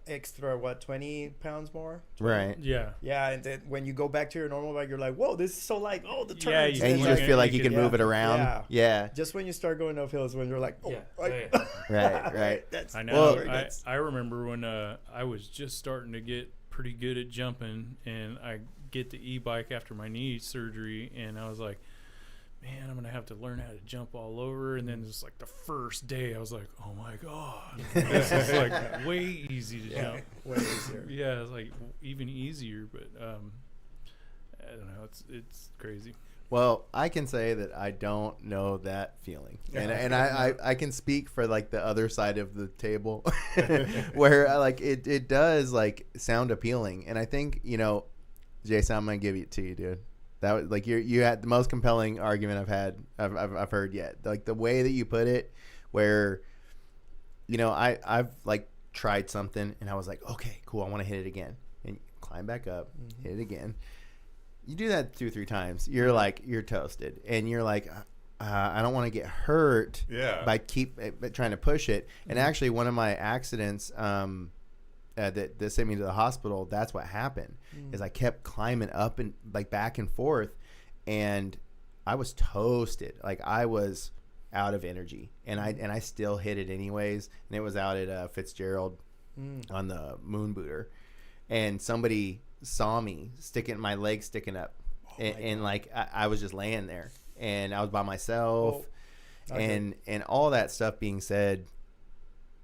extra 20 pounds more. Right. Yeah. Yeah, and then when you go back to your normal bike, you're like, whoa, this is so light. Oh, the turns. Yeah, you And you Like, just feel like you you can could- move it around. Yeah. Yeah. just when you start going uphill is when you're like, oh, Yeah. like, Oh, yeah. Right. Right. That's I know. Well- I remember when I was just starting to get pretty good at jumping, and I get the e-bike after my knee surgery, and I was like, man, I'm gonna have to learn how to jump all over. And then it's like the first day, I was like, oh my god, this is like way easy to jump. way easier. Yeah, it's like even easier, but I don't know. It's crazy. Well, I can say that I don't know that feeling, and I can speak for like the other side of the table, where like it does like sound appealing, and I think, you know, Jason, I'm gonna give it to you, dude. That was like you had the most compelling argument I've heard yet. Like the way that you put it, where, you know, I've like tried something and I was like, okay, cool, I want to hit it again, and climb back up, hit it again. You do that 2-3 times, you're like, you're toasted, and you're like, I don't want to get hurt Yeah. by trying to push it. And actually, one of my accidents that sent me to the hospital, that's what happened. Is I kept climbing up and like back and forth, and I was toasted. Like I was out of energy, and I still hit it anyways. And it was out at Fitzgerald on the moon booter, and somebody saw me my leg sticking up, and like I was just laying there, and I was by myself. And all that stuff being said,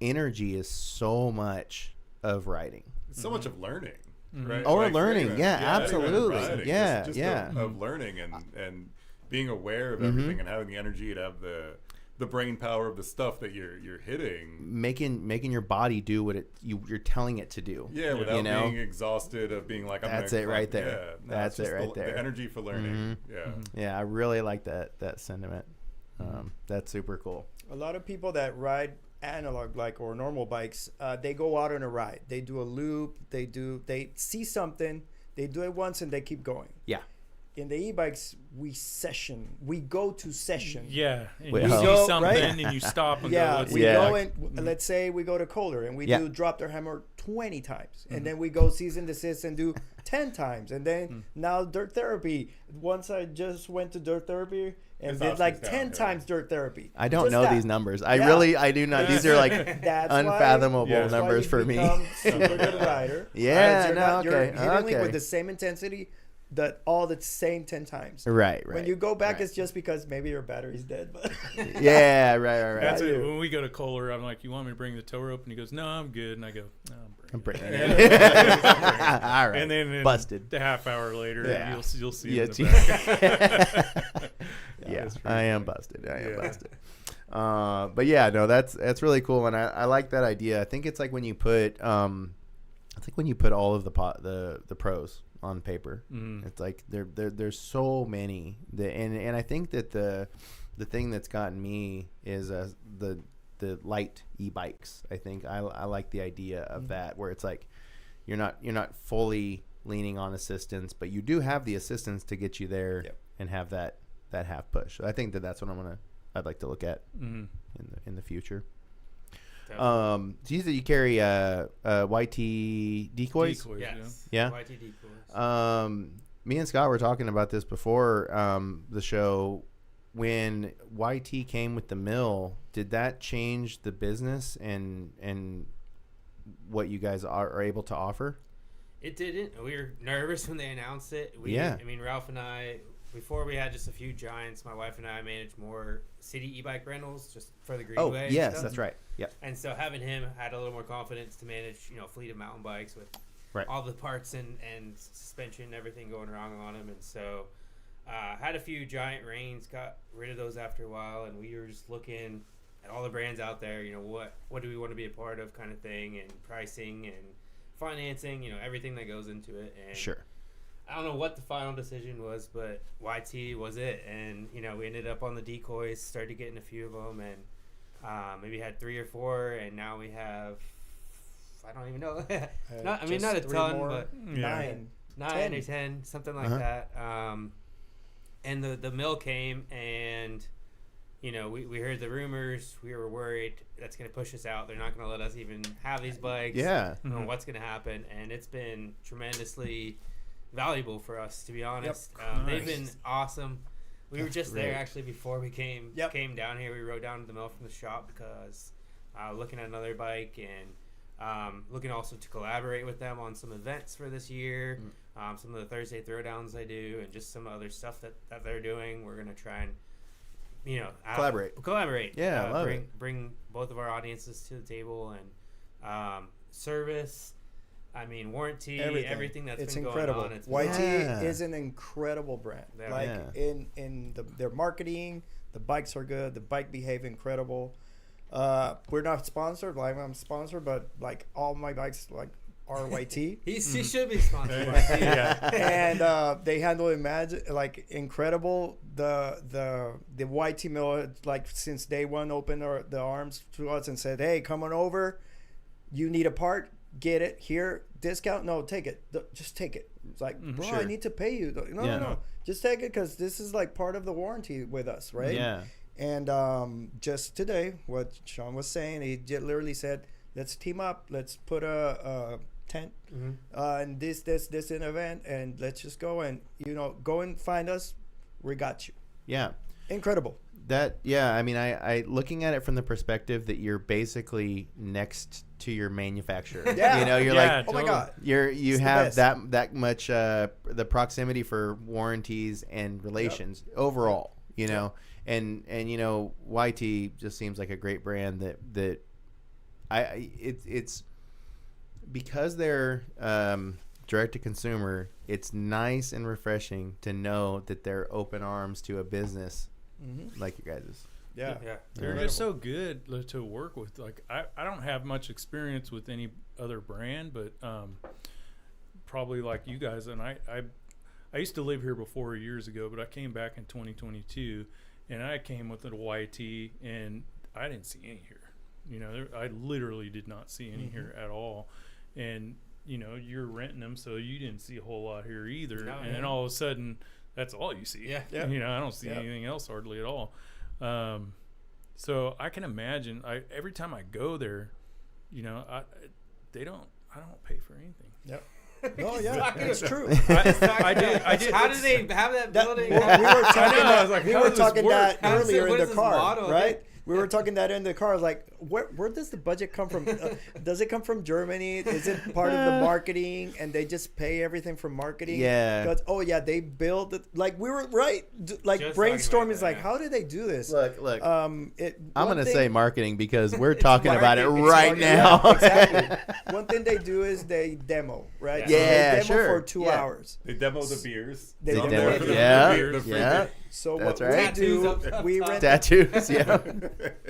energy is so much of riding. It's so much of learning. Right? Or Like, learning, even- yeah, even absolutely. riding, Yeah, just yeah. Of learning and being aware of everything and having the energy to have the brain power of the stuff that you're hitting. Making your body do what you're telling it to do. Yeah, without you know? being exhausted of being like, That's gonna it right climb. there. Yeah, no, That's it's just it right there. The energy for learning. Yeah. Yeah, I really like that sentiment. That's super cool. A lot of people that ride analog like or normal bikes, they go out on a ride. They do a loop. They see something. They do it once and they keep going. Yeah. In the e-bikes, we session. We go to session. Yeah, and Well, you see go, something right? and you stop and go, Yeah, let's we Yeah. go and let's say we go to Kohler and we Yeah. do drop their hammer 20 times, and then we go season desist and do 10 times, and then now dirt therapy. Once I just went to dirt therapy and It's did ups like and 10 downs, times dirt therapy. I don't Just know that. these numbers. Yeah. I do not. These are like That's why- unfathomable that's why numbers you for me. become super good rider. Yeah, You're no, you're okay, hitting it okay. with the same intensity, all the same 10 times. Right. When you go back, right. it's just because maybe your battery's dead. But Yeah, right. That's I it. do. When we go to Kohler, I'm like, you want me to bring the tow rope? And he goes, no, I'm good. And I go, no, I'm I'm bringing it. breaking it. All right. And then busted. The half hour later, Yeah. you'll see Yeah, it in the back. yeah, that's pretty I am busted. But yeah, no, that's really cool, and I like that idea. I think it's like when you put all of the pros on paper. It's like there's so many and I think that the thing that's gotten me is the light e-bikes. I think I like the idea of that, where it's like you're not fully leaning on assistance, but you do have the assistance to get you there. Yep. And have that half push. So I think that's what I'd like to look at in the future. Definitely. So you said you carry YT decoys? Yes. Yeah. YT decoys. Me and Scott were talking about this before the show. When YT came with the mill, did that change the business and what you guys are able to offer? It didn't. We were nervous when they announced it. Yeah. I mean, Ralph and I, before we had just a few giants, my wife and I managed more city e-bike rentals just for the Oh, greenway. and yes, stuff. that's right. Yep. And so having him had a little more confidence to manage, a fleet of mountain bikes with Right. all the parts and suspension and everything going wrong on them. And so had a few giant rains, got rid of those after a while, and we were just looking at all the brands out there, what do we want to be a part of kind of thing, and pricing and financing, everything that goes into it. And Sure. I don't know what the final decision was, but YT was it. And, we ended up on the decoys, started getting a few of them, and maybe had 3 or 4, and now we have, I don't even know. not a ton, more, but 9. 9 or 10, something like that. And the mill came, and, we heard the rumors. We were worried that's going to push us out. They're not going to let us even have these bikes. Yeah. I don't know what's going to happen. And it's been tremendously valuable for us, to be honest. They've been awesome. We were just there actually before we came down here. We rode down to the mill from the shop because looking at another bike, and looking also to collaborate with them on some events for this year. Some of the Thursday throwdowns I do, and just some other stuff that they're doing. We're gonna try and collaborate. Yeah, I love it. Bring both of our audiences to the table, and service. Warranty, everything that's it's been incredible. going on. It's YT is an incredible brand. Yeah. In their marketing, the bikes are good. The bike behave incredible. We're not sponsored. I'm sponsored, but all my bikes are YT. He should be sponsored. And they handle it incredible. The YT mill since day one opened the arms to us and said, "Hey, come on over. You need a part. Get it here. Discount? No, take it. Just take it." It's bro, sure. I need to pay you. No. Just take it because this is part of the warranty with us, right? Yeah. And just today, what Sean was saying, he literally said, "Let's team up. Let's put a tent and this an event, and let's just go and go and find us. We got you." Yeah. Incredible. I looking at it from the perspective that you're basically next to your manufacturer. Yeah. You're Yeah, "Oh my God." you It's the have best. that much the proximity for warranties and relations overall. And YT just seems like a great brand that it's because they're direct to consumer. It's nice and refreshing to know that they're open arms to a business like you guys. Yeah. They're just so good to work with. I don't have much experience with any other brand, but probably like you guys. And I used to live here before years ago, but I came back in 2022, and I came with a YT, and I didn't see any here. I literally did not see any here at all. And you're renting them, so you didn't see a whole lot here either. No, and then all of a sudden, that's all you see. Yeah. I don't see anything else hardly at all. So I can imagine. Every time I go there, I don't pay for anything. Yep. Oh yeah, it's true. I did. How do they have that building? We were talking. I was like, we how were does this talking work? that How does it- earlier what in is the this car, model? right? We were talking that in the car. Where does the budget come from? Does it come from Germany? Is it part of the marketing, and they just pay everything from marketing? Yeah. Because they build it. We were right. Just Brainstorming is that, yeah. how do they do this? Look. I'm I'm gonna say marketing because we're talking about it marketing. It's right marketing. now. Yeah, exactly. One thing they do is they demo, right? Yeah. Yeah, they demo sure. for 2 Yeah. hours. They demo the beers. They It's on demo there it. for the Yeah, free beer, the free yeah. beer. So That's what right. we do, Tattoos we up rent Tattoos, yeah.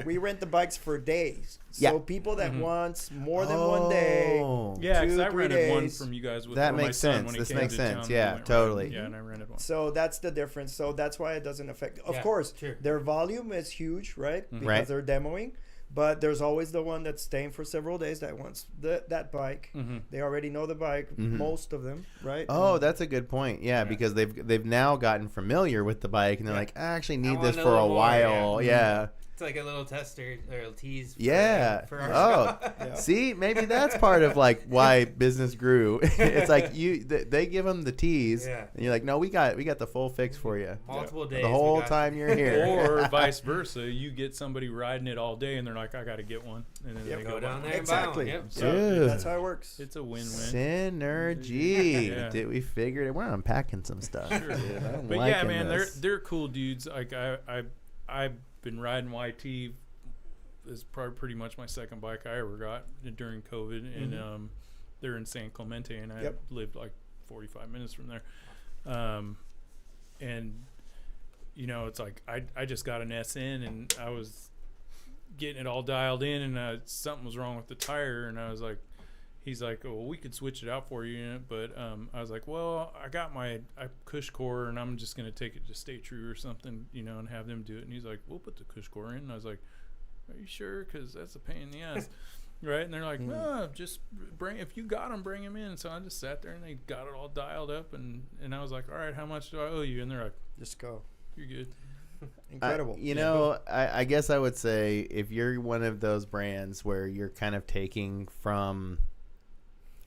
we rent the bikes for days. Yeah. So people that wants more than one day. Oh. Yeah, because 2, I 3 rented one days. from you guys with That for my makes son sense. when he This came makes to sense. town. Yeah, We went totally. riding. Yeah, and I rented one. So that's the difference. So that's why it doesn't affect. Of Yeah, course, true. their volume is huge, right? Because Right. they're demoing. But there's always the one that's staying for several days that wants that bike. They already know the bike, most of them, right? Oh, that's a good point. Yeah, because they've now gotten familiar with the bike, and they're like, I actually need want this a for a little more, while. Yeah. It's like a little tester or a tease. Yeah. For our Oh, Yeah. see, maybe that's part of like why business grew. It's like they give them the tease, Yeah. and you're like, no, we got the full fix for you. multiple days. The we whole got- time you're here. Or vice versa, you get somebody riding it all day, and they're like, "I got to get one," and then Yep. they Go go down down. there Exactly. and buy 'em. Yep. So Dude. That's how it works. it's a win-win. Synergy. Yeah. Did we figure it? We're unpacking some stuff. Sure. Dude. I'm But yeah, liking man, this. they're cool dudes. Like I've been riding YT. Is probably pretty much my second bike I ever got during COVID, and they're in San Clemente, and I Yep. lived like 45 minutes from there. And you know, it's like I just got an SN, and I was getting it all dialed in, and something was wrong with the tire, and I was like, he's like, oh, well, we could switch it out for you, but I was like, well, I got my Cush core, and I'm just gonna take it to Stay True or something, you know, and have them do it. And he's like, we'll put the Cush core in. And I was like, are you sure? Because that's a pain in the ass. Right? And they're like, no, just if you got them, bring them in. So I just sat there, and they got it all dialed up, and I was like, all right, how much do I owe you? And they're like, Just go. you're good. Incredible. You know, I guess I would say if you're one of those brands where you're kind of taking from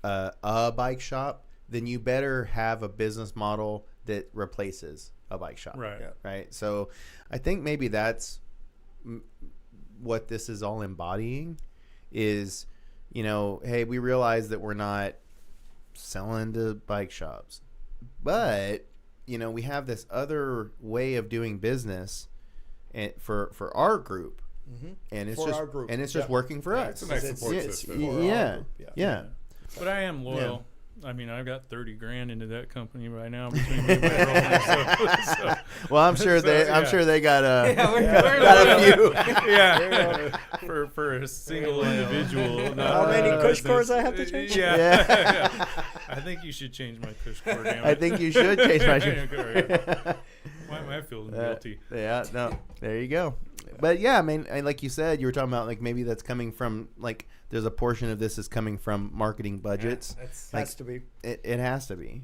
a bike shop, then you better have a business model that replaces a bike shop. Right. Yeah. Right. So I think maybe that's what this is all embodying is, you know, hey, we realize that we're not selling to bike shops, but you know, we have this other way of doing business and for our group, and it's For just our group. and it's just Yeah. working for Yeah, us. it's a nice It's- support it's system. for our Yeah. group, Yeah. But I am loyal. I mean, I've got 30 grand into that company right now between me and my girlfriend. So, Well, I'm sure So, I'm yeah. sure they got a Yeah, we're got a loyal. few. yeah, for a single individual. not How many a Cush business. cores I have to change? Yeah. Yeah. I think you should change my Cush core. Damn it. I think you should change my Yeah. Why am I feeling guilty? Yeah, no, there you go. But yeah, I mean, like you said, you were talking about like maybe that's coming from like there's a portion of this is coming from marketing budgets. That's Like, Has to be. it has to be.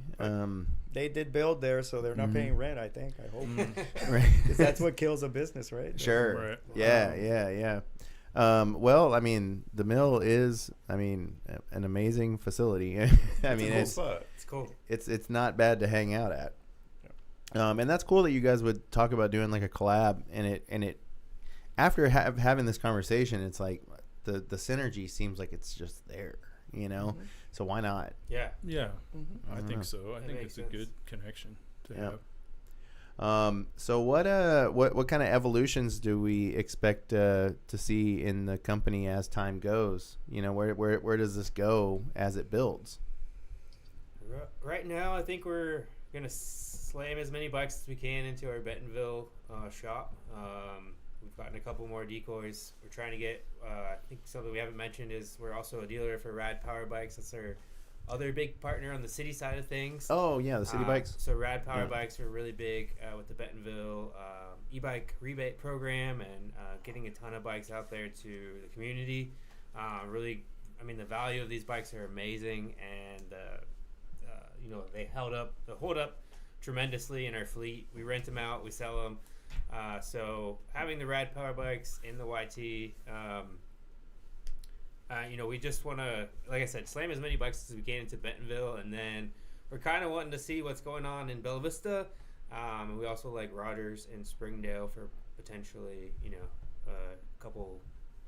They did build there, so they're not Mhm. paying rent, I think. I hope. Right. Because that's what kills a business, right? Sure. Right. Yeah. Well, I mean, the mill is, I mean, an amazing facility. I mean, It's a cool spot. it's cool. it's not bad to hang out at. And that's cool that you guys would talk about doing like a collab, and it after having this conversation, it's like the synergy seems like it's just there, you know. So why not? Yeah. Yeah, I Mhm. think so. I That think makes it's a sense. good connection to Yeah. have. So what kind of evolutions do we expect to see in the company as time goes? You know, where does this go as it builds? Right now, I think we're gonna slam as many bikes as we can into our Bentonville shop. We've gotten a couple more decoys. We're trying to get. I think something we haven't mentioned is we're also a dealer for Rad Power Bikes. That's our other big partner on the city side of things. Oh yeah, the city bikes. So Rad Power Yeah. Bikes are really big with the Bentonville e-bike rebate program and getting a ton of bikes out there to the community. Really, I mean, the value of these bikes are amazing, and you know, they hold up tremendously in our fleet. We rent them out, we sell them. So having the Rad Power Bikes in the YT, you know, we just want to, like I said, slam as many bikes as we can into Bentonville, and then we're kind of wanting to see what's going on in Bella Vista. And we also like Rogers and Springdale for potentially, you know, a couple,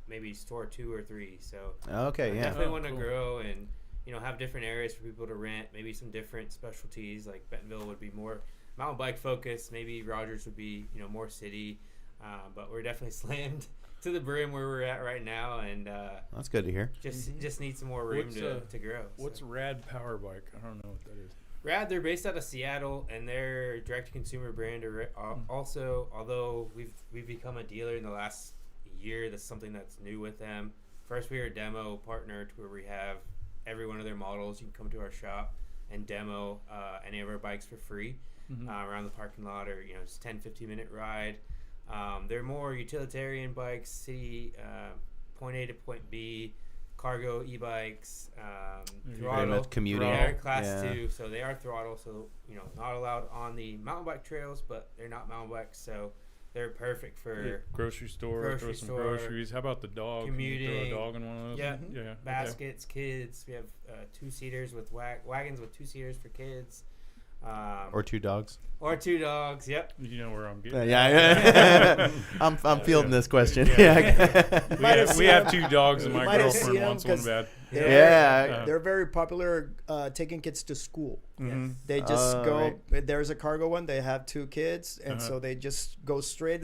maybe store 2 or 3. So Okay, I yeah. definitely Oh, want to cool. grow and, you know, have different areas for people to rent, maybe some different specialties. Like Bentonville would be more mountain bike focused, maybe Rogers would be, you know, more city. But we're definitely slammed to the brim where we're at right now, and That's good to hear. just need some more room What's, to grow. What's So. Rad Power Bike? I don't know what that is. Rad? They're based out of Seattle, and they're direct to consumer brand. Also, although we've become a dealer in the last year, that's something that's new with them. First, we were a demo partner to where we have every one of their models. You can come to our shop and demo any of our bikes for free around the parking lot, or, you know, just 10-15 minute ride. They're more utilitarian bikes, city, point A to point B, cargo e-bikes, Very Very throttle. much commuting. They are class Yeah. 2, so they are throttle, so, you know, not allowed on the mountain bike trails, but they're not mountain bikes, so they're perfect for grocery store, throw grocery some store, groceries. How about the dog? Can you throw a commuting. dog in one of those? Yeah. Yeah. Okay. baskets, kids. We have 2-seaters with wagons with 2-seaters for kids. Or 2 dogs. Or 2 dogs. Yep. You know where I'm getting. Yeah. I'm fielding this question. Yeah. We have 2 dogs, and You my might have girlfriend seen 'em wants one 'cause bad. Yeah. They're very popular taking kids to school. Mhm. They just go. Right. There's a cargo one. They have 2 kids, and so they just go straight.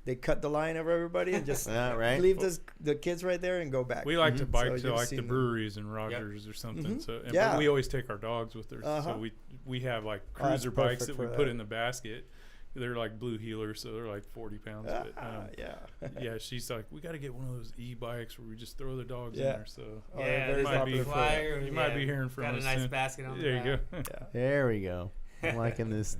They cut the line of everybody and just Right. leave the kids right there and go back. We like to bike So to you've like the seen them. breweries and Rogers or something. Mhm. So and Yeah. but we always take our dogs with us. Uh-huh. So we have like Oh, that's cruiser bikes perfect that we for put that. in the basket. They're like blue heelers, so they're like 40 pounds. But, Yeah. yeah, she's like, we got to get one of those e-bikes where we just throw the dogs in Yeah. there. So Oh, Yeah, very there's might that be popular for flyer. you might be hearing from Got a us nice soon. basket on the There you back. go. There we go. I'm liking this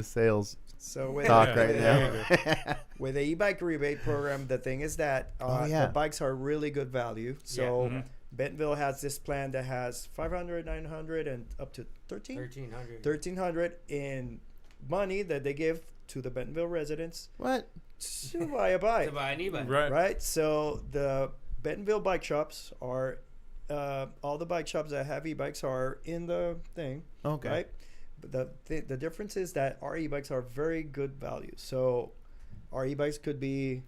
sales So with talk Yeah, right there now. with the e-bike rebate program, the thing is that yeah. the bikes are really good value. So Mhm. Bentonville has this plan that has 500, 900, and up to 1,300. 1,300 in money that they give to the Bentonville residents What? to buy a bike. To buy an e-bike. Right. Right? So the Bentonville bike shops are all the bike shops that have e-bikes are in the thing. Okay. Right? But the difference is that our e-bikes are very good value. So our e-bikes could be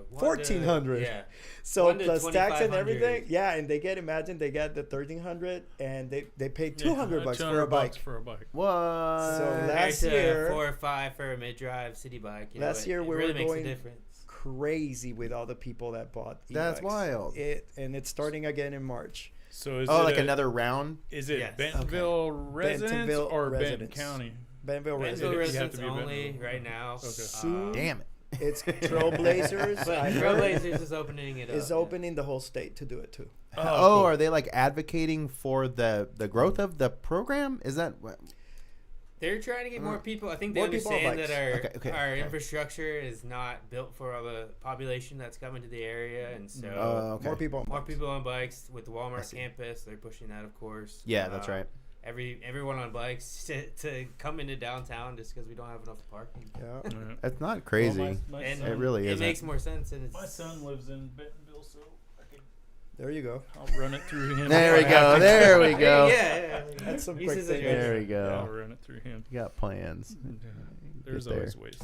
1,400. Yeah. so 1 to plus tax and 2,500. everything. Yeah, and they get they got the 1,300 and they pay 200 bucks for a 200 bike. bucks for a bike. What? So Compared last to year 4 or 5 for a mid-drive city bike. You Last know, year it we really were makes going- a difference. Crazy with all the people that bought e-bikes. That's wild. And it's starting again in March. So is Oh, it like another round? Is it Yes. Bentonville residents Bentonville or residents. Benton County? Bentonville Bentonville residents. You have to residents be only Bentonville. right now. Okay. Soon. Damn it. It's Trailblazers. But I heard, Trailblazers is opening it up. is opening the whole state to do it too. Oh, cool. are they like advocating for the growth of the program? Is that what? They're trying to get more people. I think they More people on understand bikes. that our Okay. infrastructure is not built for all the population that's coming to the area, and so Okay. More people on more bikes. people on bikes with the I Walmart see. campus. They're pushing that, of course. Yeah, that's right. Everyone on bikes to come into downtown just because we don't have enough parking. Yeah. Yeah. That's not crazy. Well, my And son, It really it isn't. makes more sense, and it's my son lives in Bentonville, so There you go. I'll run it through him. There we if I have go. to. There we go. Yeah. That's some He quick says it's thinking. There we Yeah, I'll go. run it through him. You got plans. There's Get there. always ways.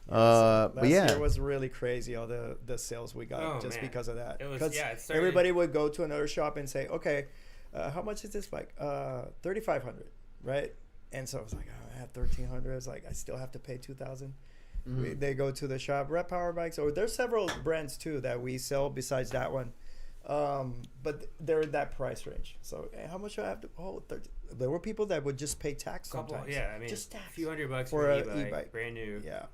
But Last yeah. year was really crazy, all the sales we got Oh, just man. because of that. It was 'Cause it started, everybody would go to another shop and say, okay, how much is this bike? 3,500, right? And so I was like, oh, I have 1,300. It's like, I still have to pay 2,000. Mhm. They go to the shop, Rep Power Bikes, or there's several brands too that we sell besides that one. But they're in that price range. So how much do I have to? Oh, 30. There were people that would just pay tax couple, sometimes. yeah, I mean, just a tax. few $100 For for a an e-bike, e-bike. brand new. Yeah.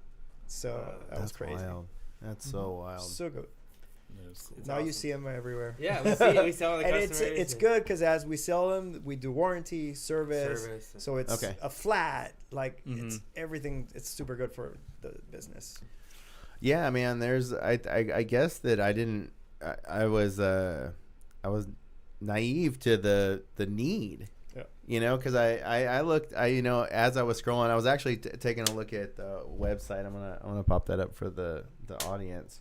So that was That's crazy. wild. That's so wild. So good. It's cool. It's Now you awesome. see them everywhere. Yeah, we sell the And customers. it's good because as we sell them, we do warranty, service. So it's Okay. a flat, like it's Mhm. everything. It's super good for the business. Yeah, man. There's I guess that I was naive to the need. Yeah. You know, because I looked as I was scrolling, I was actually taking a look at the website. I'm gonna pop that up for the audience.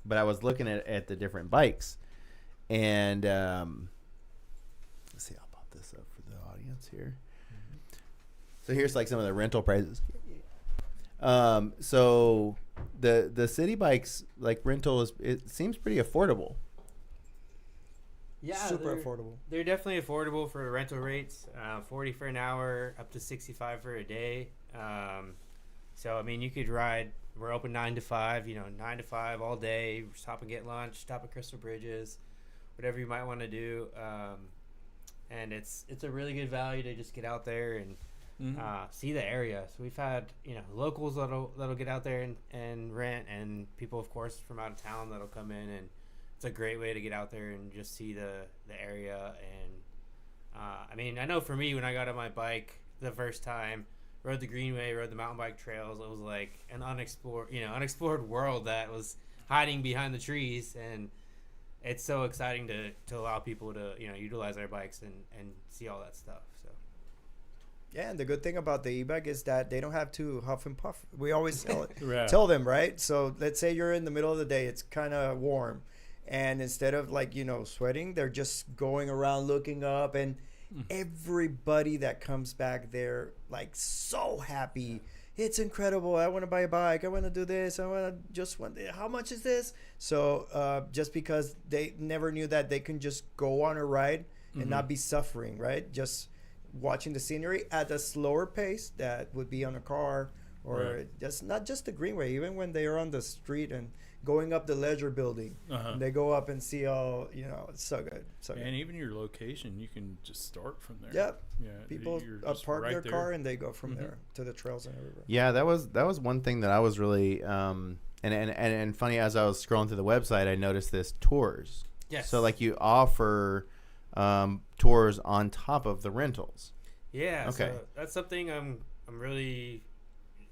But I was looking at the different bikes, and let's see. I'll pop this up for the audience here. So here's like some of the rental prices. So the city bikes like rental it seems pretty affordable. Yeah, Super they're- affordable. They're definitely affordable for rental rates. 40 for an hour, up to 65 for a day. So I mean, you could ride. We're open 9 to 5. 9 to 5 all day. Stop and get lunch. Stop at Crystal Bridges, whatever you might want to do. And it's a really good value to just get out there and see the area. So we've had locals that'll get out there and rent, and people of course from out of town that'll come in, and it's a great way to get out there and just see the area. And I mean, I know for me, when I got on my bike the first time, rode the Greenway, rode the mountain bike trails, it was like an unexplored world that was hiding behind the trees. And it's so exciting to allow people to utilize their bikes and see all that stuff. So Yeah, and the good thing about the e-bike is that they don't have to huff and puff. We always Right. tell them, right? So let's say you're in the middle of the day, it's kind of warm, and instead of sweating, they're just going around looking up, and everybody that comes back there so happy. It's incredible. I want to buy a bike. I want to do this. How much is this? So just because they never knew that they can just go on a ride and not be suffering, right? Just watching the scenery at a slower pace that would be on a car or just not just the greenway, even when they are on the street and going up the Ledger building. And they go up and see all, it's so good. And even your location, you can just start from there. Yep. Yeah. People you're just park right their there. car and they go from there to the trails and everywhere. Yeah, that was one thing that I was really and funny, as I was scrolling through the website, I noticed this tours. Yes. So you offer tours on top of the rentals. Yeah. Okay. So that's something I'm really.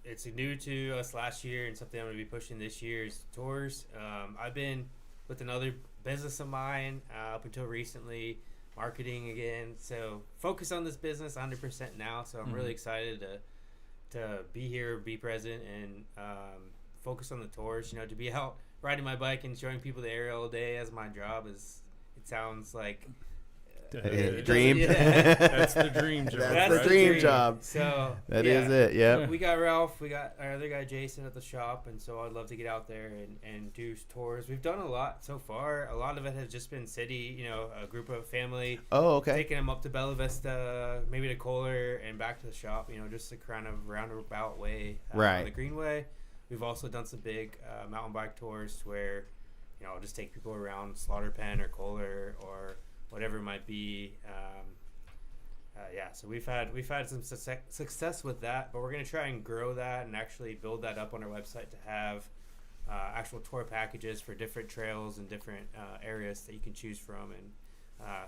It's new to us last year, and something I'm going to be pushing this year is tours. I've been with another business of mine up until recently, marketing again. So focus on this business 100% now. So I'm really excited to be here, be present, and focus on the tours. To be out riding my bike and showing people the area all day as my job it sounds like. Dream. Yeah. That's the dream job. That's right? the dream job. So That is it. Yeah. We got Ralph, we got our other guy Jason at the shop, and so I'd love to get out there and do tours. We've done a lot so far. A lot of it has just been city, a group of family. Oh, okay. Taking them up to Bella Vista, maybe to Kohler, and back to the shop. Just a kind of roundabout way Right. on the Greenway. We've also done some big mountain bike tours where, I'll just take people around Slaughter Pen or Kohler or whatever it might be. So we've had some success with that, but we're going to try and grow that and actually build that up on our website to have actual tour packages for different trails and different areas that you can choose from, and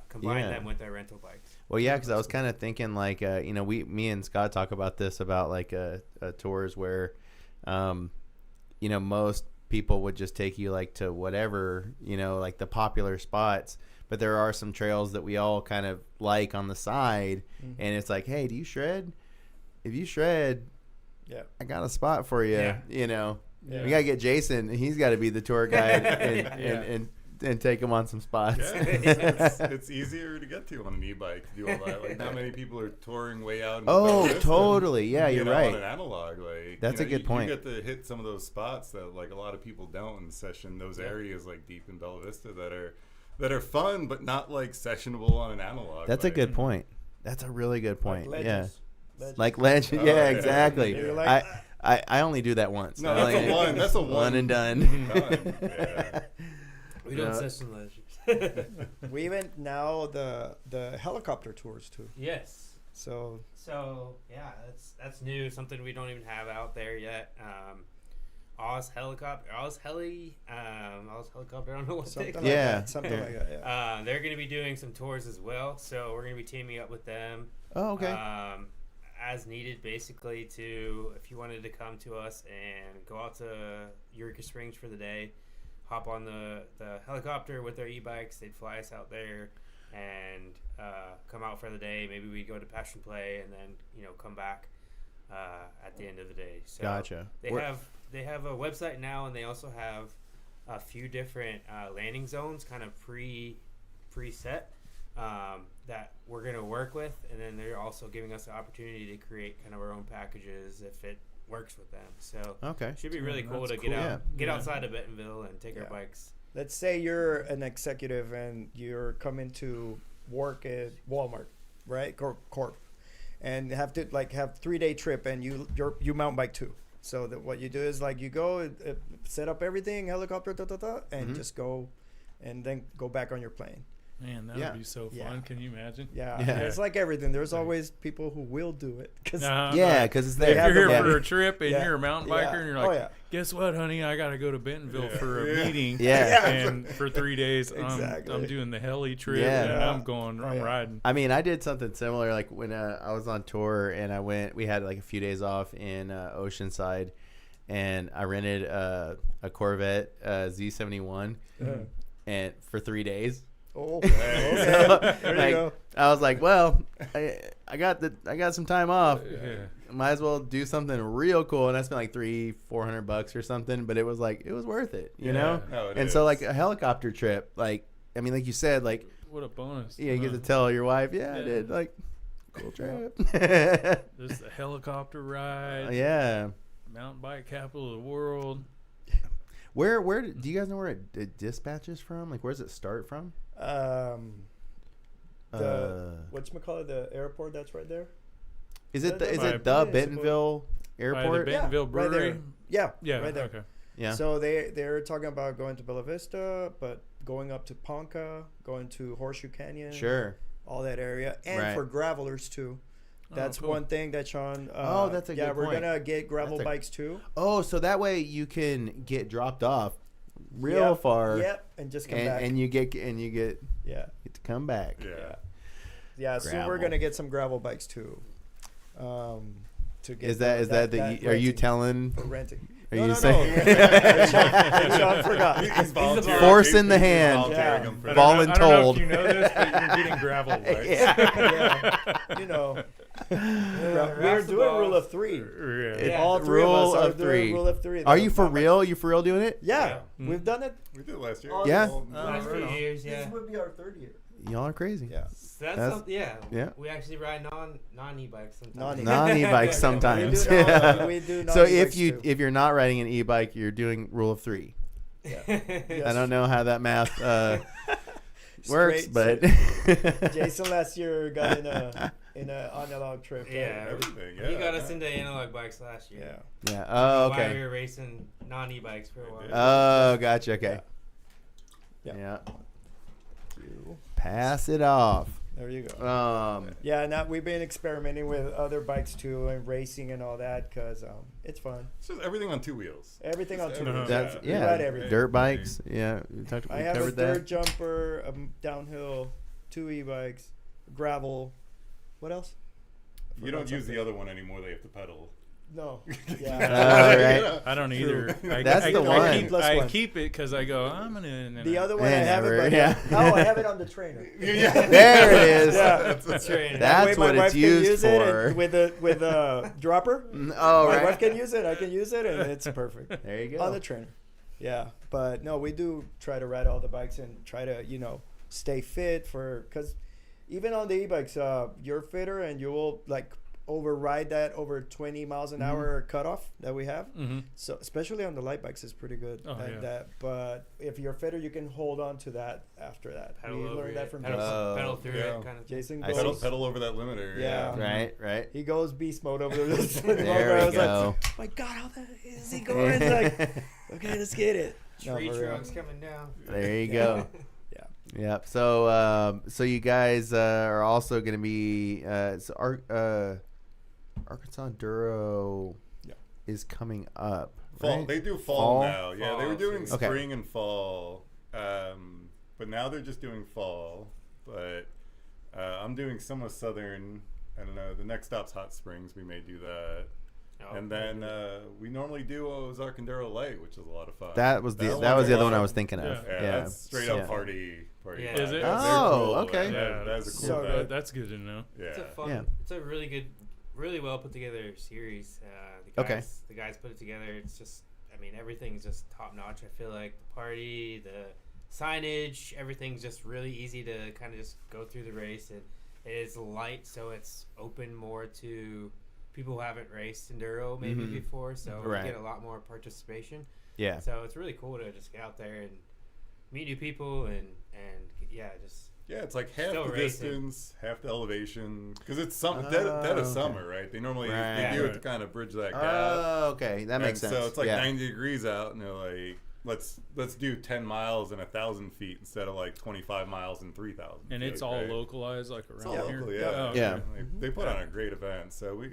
combine them with our rental bikes. Well, yeah, because I was kind of thinking me and Scott talk about this about tours where, most people would just take you to whatever, the popular spots. But there are some trails that we all kind of like on the side, and it's like, hey, do you shred? If you shred, I got a spot for you. Yeah. We gotta get Jason. He's got to be the tour guide and take him on some spots. Yeah, it's easier to get to on an e-bike to do all that. Not many people are touring way out. Oh, totally. Yeah, you're right. On an analog, that's a good point. You get to hit some of those spots that a lot of people don't in session. Those areas deep in Bella Vista that are fun, but not sessionable on an analog. That's a good point. That's a really good point. Legends. Like legend. Oh, yeah, yeah. exactly. You're I only do that once. No, that's a one. That's a one and done. Yeah. We don't session legends. we even now the helicopter tours too. Yes. So yeah, that's new. Something we don't even have out there yet. Oz helicopter. I don't know what something they like Yeah. that. Something like that. Yeah. they're going to be doing some tours as well, so we're going to be teaming up with them. Oh, okay. As needed, basically, if you wanted to come to us and go out to Eureka Springs for the day, hop on the helicopter with our e-bikes. They'd fly us out there and come out for the day. Maybe we go to Passion Play and then come back at the end of the day. So Gotcha. They have a website now, and they also have a few different landing zones kind of preset that we're going to work with, and then they're also giving us the opportunity to create kind of our own packages if it works with them. So Okay. it should be really cool that's to cool. get outside of Bentonville and take our Yeah. bikes. Let's say you're an executive and you're coming to work at Walmart, right? Corp, and have to have 3-day trip, and you mountain bike too. So that what you do is you go set up everything, helicopter, and just go, and then go back on your plane. Man, that Yeah. would be so fun. Yeah. Can you imagine? Yeah, Yeah. it's like everything. There's always people who will do it. 'Cause Yeah, because it's They there. If have you're the here money. for a trip and Yeah. you're a mountain Yeah. biker and you're Oh, like, yeah. guess what, honey? I got to go to Bentonville for a Yeah. meeting. Yeah. And for 3 days, Exactly. I'm doing the heli trip Yeah. and Yeah. I'm Oh, yeah. riding. I mean, I did something similar. When I was on tour and we had a few days off in Oceanside, and I rented a Corvette Z71 and for 3 days. Oh, So, okay. There you like, go. I was like, well, I got some time off. Yeah. Might as well do something real cool. And I spent like $300-400 or something, but it was like, it was worth it, you know? No, it And is. so like a helicopter trip, like, I mean, like you said, like, What a bonus. yeah, you get to tell your wife, I Yeah. did, like, cool trip. There's the helicopter ride. Yeah. Mountain bike capital of the world. Where do you guys know where it dispatches from? Like, where does it start from? Whatchamacallit, the airport that's right there? Is it the By- Bentonville By the airport? Bentonville right Brewery. there. Yeah, Yeah. right there. Okay. Yeah. So they're talking about going to Bella Vista, but going up to Ponca, going to Horseshoe Canyon, Sure. all that area, and Right. for gravelers too. That's cool. one thing that Sean. Oh, that's a yeah. good We're point. gonna get gravel That's a- bikes too. Oh, so that way you can get dropped off real Yep, far. Yep, and just come back. And you get yeah, to come back. Yeah. yeah. So we're Gravel. gonna get some gravel bikes too. To get Is that are you renting- telling? for renting? Are No, you no, saying no. Sean forgot. He's volunteering. Force in the He's hand. volunteering Yeah. him for I that. don't know- I don't know Voluntold. if you know this, but you're getting gravel bikes. Yeah, you know, we're doing rule of three. Yeah. All three Rule of us are of doing three. rule of three. Are you for real? You for real doing it? Yeah, Yeah. we've done it. We did it last year. Yeah. Last few years, yeah. This would be our third year. Y'all are crazy. Yeah. So that's That's- yeah. yeah. We actually ride non e-bikes sometimes. Non-e. Non-e-bikes sometimes. We do non- we do So non-e-bikes if too. you're not riding an e-bike, you're doing rule of three. Yes. I don't know how that math works, Straight- but Jason last year got in a analog trip. right? Yeah. Everything. He Yeah. got us into analog bikes last year. Yeah. yeah. Oh, While we okay. were racing non-e-bikes for a while. Oh, gotcha. Okay. Yeah. Yeah. Pass it off. There you go. Um, Yeah, now we've been experimenting with other bikes too and racing and all that because it's fun. It's just everything on two wheels. Everything on two everything. wheels. that's We yeah. ride everything. Dirt bikes. Yeah. We I have a covered dirt that. jumper, a downhill, 2 e-bikes, gravel. What else? You don't use something. the other one anymore. They have to pedal. No. All Yeah. right. I don't either. That's the one. Plus I one. keep it because I go, I'm going to. The other one I Man, have it, never, but yeah. oh, I have it on the trainer. There it is. Yeah. That's right. That way That's my what wife it's can used use it for. and with a dropper. Oh, My right. wife can use it. I can use it, and it's perfect. There you On go. the trainer. Yeah, but no, we do try to ride all the bikes and try to stay fit because even on the e-bikes, you're fitter and you will like override that over 20 miles an hour cutoff that we have. Mm-hmm. So especially on the light bikes, it's pretty good. Oh, like yeah. that. But if you're fitter, you can hold on to that after that. Pedal We over learned that it, from pedal, Jason. pedal through Yeah. it, kind of. Jason I goes. Pedal over that limiter. Yeah. Right. Right. He goes beast mode over the There I we was go. like, my God, how the is he going? Like, okay, let's get it. No, Tree for real. trunks coming down. There you go. Yeah. Yep. So, so you guys are also going to be Arkansas Enduro Yeah. is coming up. Fall. Right? They do fall, Fall? now. Yeah, they were Fall, doing okay. spring and fall, but now they're just doing fall. But I'm doing some of Southern. I don't know. The next stop's Hot Springs. We may do that. Oh, And then we normally do Ozark Enduro Light, which is a lot of fun. That was the That that was the other was one I fun. was thinking of. Yeah. Yeah, Yeah. that's straight Yeah. up party. Yeah. Is it? They're Oh, cool. okay. That's a cool So event. good. That's good to know. Yeah. It's a fun. Yeah. It's a really good, really well put together series. The guys, Okay. The guys put it together. It's just, I mean, everything's just top notch. I feel like the party, the signage, everything's just really easy to kind of just go through the race, and it is light, so it's open more to people who haven't raced enduro maybe Mhm. before. So Right. we get a lot more participation. Yeah. So it's really cool to just get out there and meet new people and yeah, just. Yeah, it's like half Still the racing. distance, half the elevation, because it's dead of okay. summer, right? They normally Right. they do it to Right. kind of bridge that gap. Oh, okay. That makes And sense. So it's like yeah. 90 degrees out, and they're like, let's do 10 miles and 1,000 feet instead of like 25 miles and 3,000. And feet, it's all right? localized, like It's around all here. local, Oh, yeah. okay. Yeah. Like, they put on a great event, so we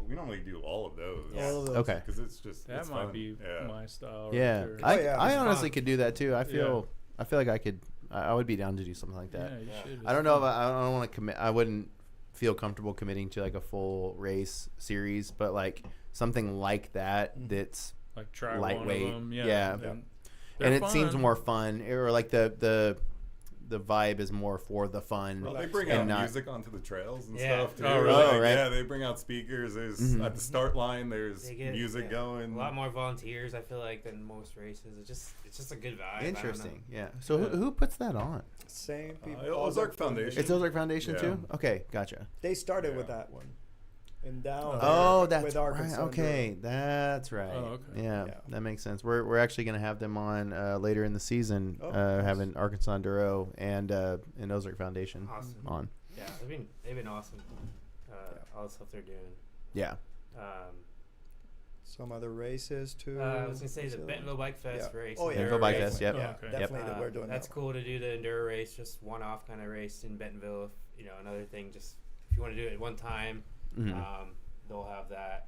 normally do all of those. Yeah. All of those. Okay. Because it's just That it's might fun. be yeah. my style. Yeah. Right there. I yeah, I it's honestly fun. could do that too. I feel like I could. I would be down to do something like that. Yeah, you Yeah. should. I don't know if I don't want to commit. I wouldn't feel comfortable committing to like a full race series, but like something like that that's like try lightweight. one of them. Yeah. Yeah. And, and it seems more fun, or like the the vibe is more for the fun. Well, they bring and out not- music onto the trails and Yeah. stuff too. Oh, really? Oh, right. Yeah, they bring out speakers. There's at the start line. There's They get, music going. A lot more volunteers, I feel like, than most races. It's just a good vibe. Interesting. Yeah. So who puts that on? Same people. Ozark Foundation. It's Ozark Foundation Yeah. too. Okay, gotcha. They started with Yeah. that one. And down. Oh, there that's with right. Arkansas Okay, that's right. Oh, okay. Yeah, Yeah. that makes sense. We're actually going to have them on later in the season, Oh, nice. having Arkansas Enduro and Ozark Foundation Awesome. on. Yeah, they've been awesome. All the stuff they're doing. Yeah. Some other races too. I was gonna say the Bentonville Bike Fest Yeah. race. Oh, yeah. Bentonville Enduro Bike race. Fest, yep. Yeah, Okay. definitely that we're doing That's that. cool to do the enduro race, just one-off kind of race in Bentonville. Another thing, just if you want to do it at one time, Mhm. they'll have that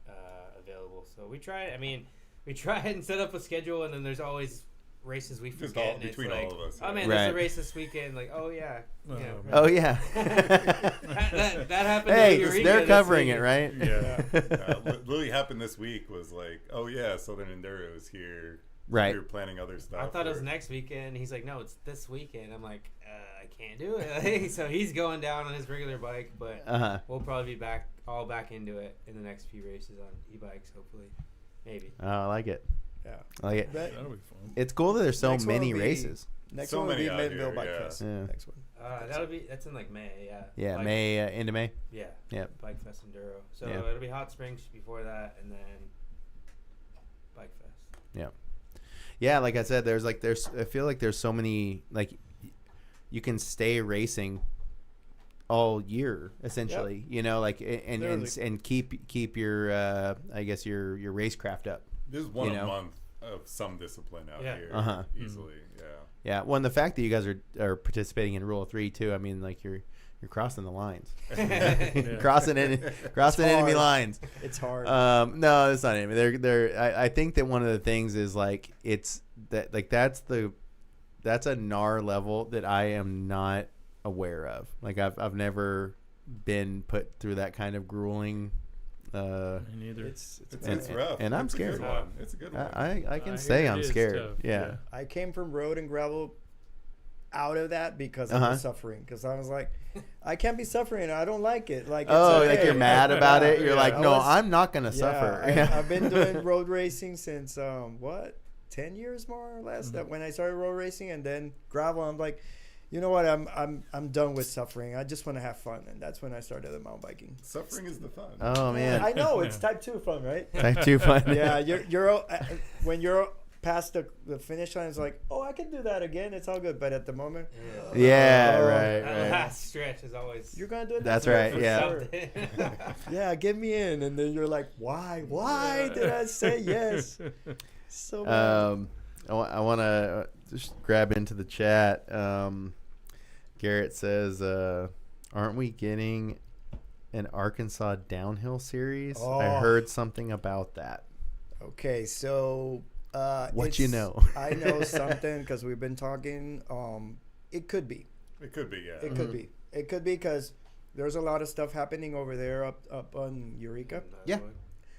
available. So we try and set up a schedule, and then there's always races we Just forget. all And it's between like, all of us. oh man, Right. there's a race this weekend. Like, oh yeah, Oh, yeah. man. Oh yeah. that happened. Hey, in Eureka they're this covering it, weekend. right? Yeah. Literally happened this week was like, oh yeah, Southern Enduro is here. Right. We were planning other stuff. I thought it was or- next weekend. He's like, no, it's this weekend. I'm like, I can't do it. So he's going down on his regular bike, but we'll probably be all back into it in the next few races on e-bikes, hopefully, maybe. Oh, I like it. Yeah. I like it. That- That'll be fun. It's cool that there's so Next one many will be- races. Next So one will many be out Bentonville here, Bike yeah. Fest. Yeah. Next one. That's in like May, yeah. Yeah, Bike- May into May. Yeah. Yep. Bike Fest Enduro. So Yeah. it'll be Hot Springs before that, and then Bike Fest. Yeah, like I said, I feel like there's so many, like, you can stay racing all year essentially, like, and Literally. keep your I guess your racecraft up. There's one you a know? month of some discipline out Yeah. here, Uh-huh. easily. Yeah. Yeah, well, and the fact that you guys are participating in Rule 3 too, I mean, like you're crossing the lines, crossing enemy hard. lines. It's hard. No, it's not enemy. I think that one of the things is like it's that like that's a Gnar level that I am not aware of. Like I've never been put through that kind of grueling. Me neither. it's It's rough. and I'm It's a good scared. one. It's a good one. I can I say hear I'm it is scared. tough, Yeah. I came from road and gravel out of that because of the suffering. Because I was like, I can't be suffering. I don't like it. Like, it's Oh, okay. like you're mad about it. You're Yeah, like, I no, was- I'm not gonna suffer. I've been doing road racing since 10 years more or less. That when I started road racing, and then gravel, I'm like, you know what? I'm done with suffering. I just want to have fun, and that's when I started the mountain biking. Suffering is the fun. Oh man, I know it's type 2 fun, right? type 2 fun. Yeah, you're when you're past the finish line, it's like, oh, I can do that again. It's all good. But at the moment, Yeah, Oh. right, That right. last stretch is always you're gonna do it. That's next right, year for yeah. sure. something. Yeah, get me in, and then you're like, why did I say yes? So bad. I want to just grab into the chat. Garrett says, aren't we getting an Arkansas downhill series? I Oh. heard something about that. Okay, so What you it's- know? I know something because we've been talking. It could be. It could be, yeah. It could be. It could be because there's a lot of stuff happening over there up on Eureka. Yeah.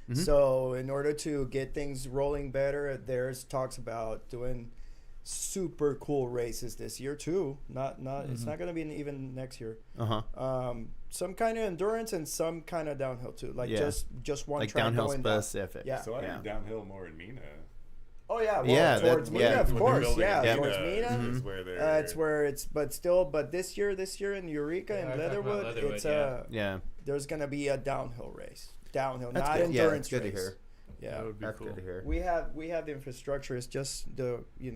Mhm. So in order to get things rolling better, there's talks about doing super cool races this year too. Not It's not gonna be even next year. Some kind of endurance and some kind of downhill too. Like Yeah. just one Like track downhill going down. specific. Yeah. So I Yeah. think downhill more in Mina. Oh yeah, well, Yeah, that- towards Mina, yeah. of What they're course, building yeah, in towards Mina Mina. is where they're. It's where it's, but this year in Eureka Yeah, and we're talking about Leatherwood, Leatherwood, it's Yeah. there's gonna be a downhill race. Downhill, That's not good. Yeah, endurance that's good to race. hear. Yeah, That would be That's cool. good to hear. we have the infrastructure. It's just the you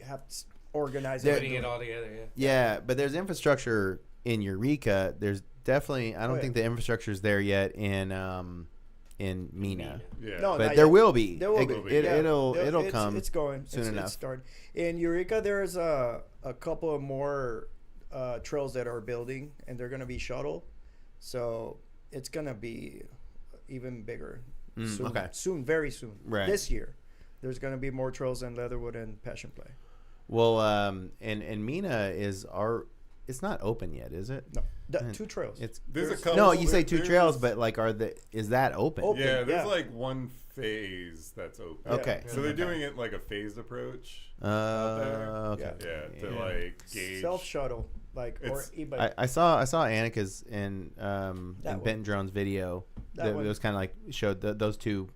have to organize There- it. Putting it all together, yeah. Yeah, but there's infrastructure in Eureka. There's definitely, I don't Oh, think the infrastructure's there yet in Mina. Yeah. No, But not there yet. will be. There will It- be. it- Yeah. It'll It's- come. It's going soon enough. It's starting. In Eureka, there's a couple of more trails that are building, and they're gonna be shuttle, so it's gonna be even bigger soon. okay. Soon, very soon. Right. This year, there's gonna be more trails in Leatherwood and Passion Play. Well, and Mina it's not open yet, is it? No, Man, 2 trails. It's There's a there's- couple. no. You say 2 there's- trails, but like, is that open? Open. Yeah, there's yeah. like one phase that's open. Okay. So they're doing it like a phased approach. out there. Okay. Yeah, to Yeah. like gauge. Self shuttle, like or It's- e-bike. I saw Annika's in That one. Benton Drone's video. That That one. was kind of like showed those two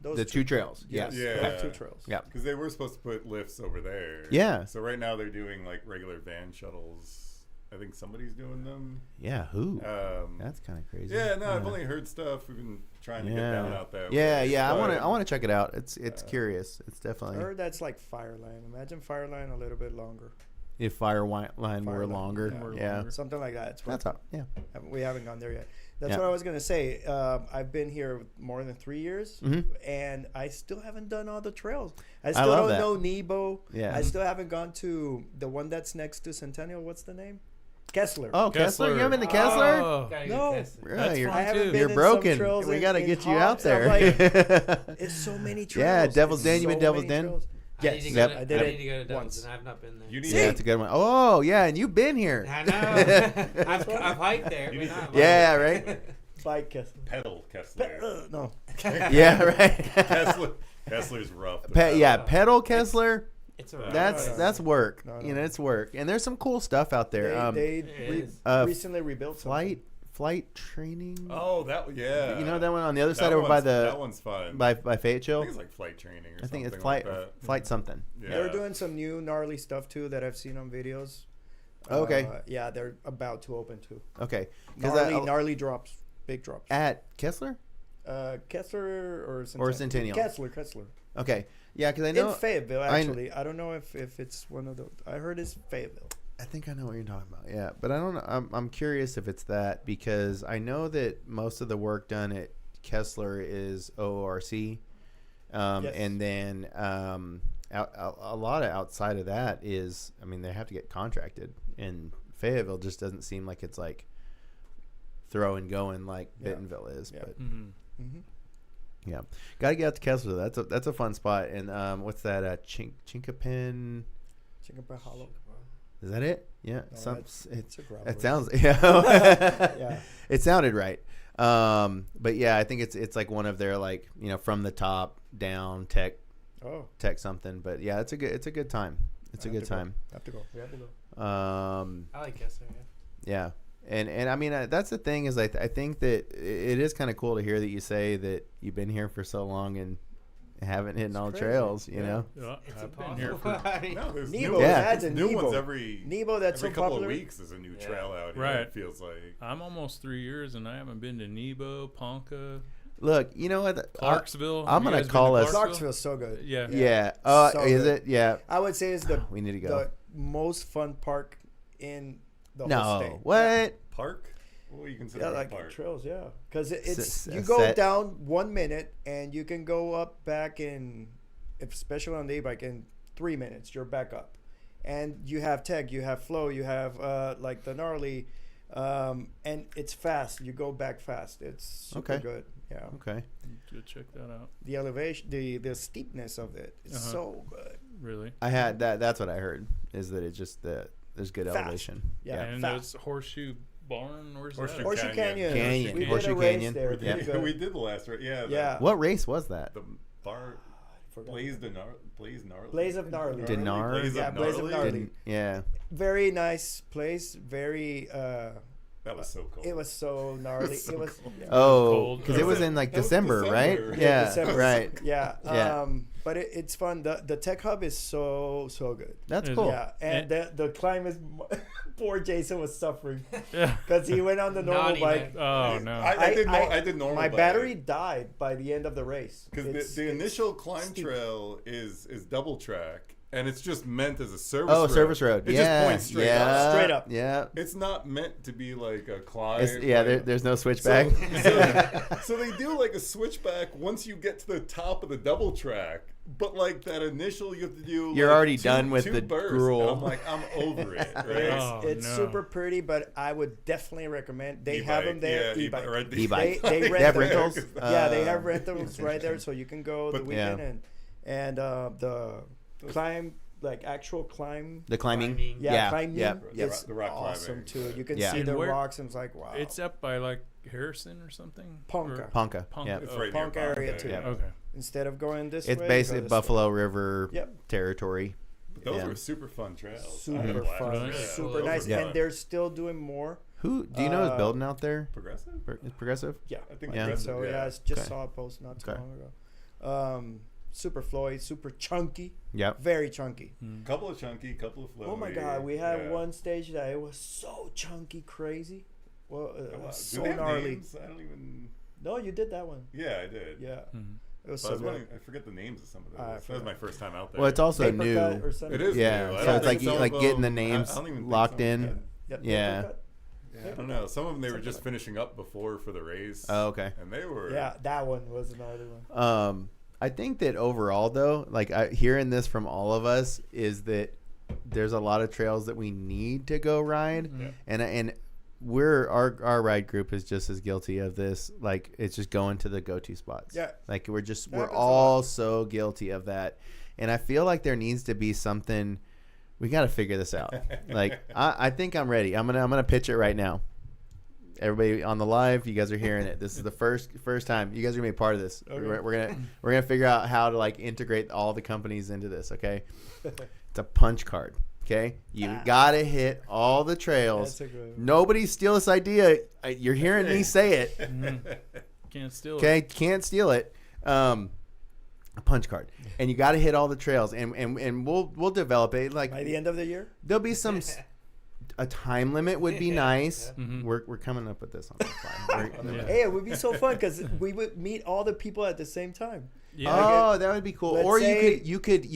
trails. Yes, Yeah. Yeah. they have 2 trails. Yeah. Because they were supposed to put lifts over there. Yeah. So right now they're doing like regular van shuttles. I think somebody's doing them. Yeah. Who? Um, That's kind of crazy. yeah, no, I've only heard stuff. We've been trying to get down out there. Yeah, with it, yeah. but- I want to check it out. It's curious. It's I definitely heard that's like Fireline. Imagine Fireline a little bit longer, if fire line were Fireline, longer. yeah. Were Yeah. longer. something like that. It's That's how. Yeah. We haven't gone there yet. That's Yeah. what I was gonna say. I've been here more than 3 years, Mhm. and I still haven't done all the trails. I I still love don't that. know Nebo. Yeah. I still haven't gone to the one that's next to Centennial. What's the name? Kessler. Oh, Kessler. You haven't been to Kessler? Oh, Gotta No. get Kessler. Yeah, That's you're, fun. I haven't too. been you're in broken. some trails We in- got to in get you Hog- out there. I'm like, it's so many trails. Yeah, Devil's It's Den. You been so Devil's many Den? trails. I Yes, need to Yep. go to, I did I it need to go to Devil's, once. and I've not been there. You need Yeah, it's a good one. Oh, yeah, and you've been here. I know. I've hiked there. You but need not to- Yeah, biked. right? Bike Kessler. pedal Kessler. No. Yeah, right. Kessler's rough. to Yeah, pedal. pedal Kessler. It's a That's work. No, You no. know, it's work, and there's some cool stuff out there. They It re- is. recently rebuilt something. Flight training. Oh, that yeah. You know that one on the other That side over by that the one's fun. by I Fayetteville. think it's like flight training or I think something it's flight like that. flight something. Yeah. They're doing some new gnarly stuff too that I've seen on videos. Okay. Yeah, they're about to open too. Okay, because Gnarly drops, big drops. at Kessler Kessler or Centennial? Centennial. Kessler. Okay, yeah, because I know In Fayetteville, I- actually. I don't know if it's one of those. I heard it's Fayetteville. I think I know what you're talking about. Yeah, but I don't know. I'm curious if it's that because I know that most of the work done at Kessler is ORC, Yes. and then a lot of outside of that is, I mean, they have to get contracted, and Fayetteville just doesn't seem like it's like throw and going like Yeah. Bentonville is. Yeah. But Mhm. Mm-hmm. yeah, got to get out to Kessler. That's a fun spot. And what's that? Chinkapin. Chicken Hollow. Is that it? Yeah. No, it's a gravel. It sounds yeah. Yeah. It sounded right. But yeah, I think it's like one of their like, you know, from the top down tech Oh, something. But yeah, it's a good time. It's a good time. Have to go. We have to go. I like Kessler. Yeah. Yeah. And I mean that's the thing is I think that it is kind of cool to hear that you say that you've been here for so long and haven't hit all the crazy. trails. You Yeah. know. Yeah, It's I've been here for impossible. No, there's Nebo, new, Yeah. imagine new Nebo. ones every Nebo, that's every so couple popular. of weeks. There's a new Yeah. trail out here. Right. It feels like. I'm almost 3 years and I haven't been to Nebo, Ponca, Look, you know what? Clarksville. I'm You gonna guys been call to us- Clarksville's so good. Yeah. Yeah. So Is good. it? Yeah. I would say it's the We need to go. the most fun park in the whole No. state. What? Park? What do you consider Yeah, a like park? trails, yeah. Because it's S- you a go set. down 1 minute and you can go up back especially on the e-bike, in 3 minutes you're back up, and you have tech, you have flow, you have like the gnarly, and it's fast. You go back fast. It's super Okay. good. Yeah, Okay. Go check that out. the elevation, the steepness of it is Uh-huh. so good. Really. I had that. That's what I heard. Is that it's just there's good Fast. elevation. Yeah. And fast. there's Horseshoe Barn. Where's Horseshoe that? Horseshoe Canyon. Canyon. We did Horseshoe a race Canyon. there. Yeah. Pretty good. we did the last right. Yeah. Yeah. What race was that? The bar. Forgot. Blaze Gnarly. Blaze of Gnarly. Dinar? Yeah, Blaze of Gnarly. Didn't- yeah. Very nice place. Very. That was so cool. It was so gnarly. so It was. cool. Yeah. Oh, cold. because it was in like It was December, right? December. Yeah. December. Right. Yeah. Yeah. But it's fun. The tech hub is so good. That's Is cool. Yeah, and the climb is. Poor Jason was suffering Yeah. because he went on the normal Naughty bike. man. Oh no. I did normal. My bike. battery died by the end of the race. Because It's- the it's initial climb steep. trail is double track, and it's just meant as a service road. Oh, service road. It yeah. just points straight yeah. up. Straight up. Yeah. It's not meant to be like a climb. There's no switchback. So they do like a switchback once you get to the top of the double track, but like that initial you have to do. You're like, already two- done with two the bursts, gruel. and I'm like, I'm over it. Right? Oh, It's no. super pretty, but I would definitely recommend. They have them there. Yeah, E-bike. right there. E-bike. They They rent have them. rentals. Yeah, they have rentals right there, so you can go the But- weekend Yeah. and the climb, like actual climb. The climbing. Climbing. Yeah, climbing. Yeah. It's The rock awesome climbing. too. You can Yeah. see And the where- rocks, and it's like wow. It's up by like Harrison or something. Ponca. Ponca. Ponca. Yeah. It's Oh, right near Punk area Ponca, too. yeah. Okay. instead of going this It's way. basically go this Buffalo River Yep. territory. Those Yeah. were super fun trails. way. I had a Super blast. fun, Yeah. super Those nice, were Yeah. and they're still doing more. Who do you know is building out there? Progressive. Is Progressive? Yeah, I think Yeah. Progressive, so yeah. I just Okay. saw a post not too Okay. long ago. Super Floyd, super chunky, Yep. very chunky. Couple of chunky, couple of flowy. Oh my God, we had yeah. one stage that it was so chunky, crazy. Well, it Oh, wow. was Do so they have gnarly. names? I don't even. No, you did that one. Yeah, I did. Yeah, Mhm. it was But I, so was good. wondering- I forget the names of some of I those. That was forgot. my first time out there. Well, it's also Paper new. cut or something. It is. Yeah, new. I so don't it's think like some like of getting the them- names I don't even think locked some- in. Yep, Yeah. paper cut. Yeah, I don't know. Some of them they were just finishing up before for the race. Oh, okay. And they were. Yeah, that one was another one. I think that overall, though, like hearing this from all of us, is that there's a lot of trails that we need to go ride, Mhm. and we're our ride group is just as guilty of this. Like it's just going to the go-to spots. Yeah. Like we're That we're happens a all lot. so guilty of that, and I feel like there needs to be something. We got to figure this out. Like I think I'm ready. I'm gonna pitch it right now. Everybody on the live, you guys are hearing it. This is the first time you guys are gonna be a part of this. Okay. We're gonna figure out how to like integrate all the companies into this. Okay, it's a punch card. Okay, you gotta hit all the trails. That's a good one. Nobody steal this idea. You're hearing me say it. Can't steal Okay, it. can't steal it. A punch card, and you got to hit all the trails, and we'll develop it. Like By the end of the year? there'll be a time limit would be nice. Mhm. We're coming up with this on the fly. Yeah. Hey, it would be so fun because we would meet all the people at the same time. Yeah. Oh, that would be cool. Let's Or say- you could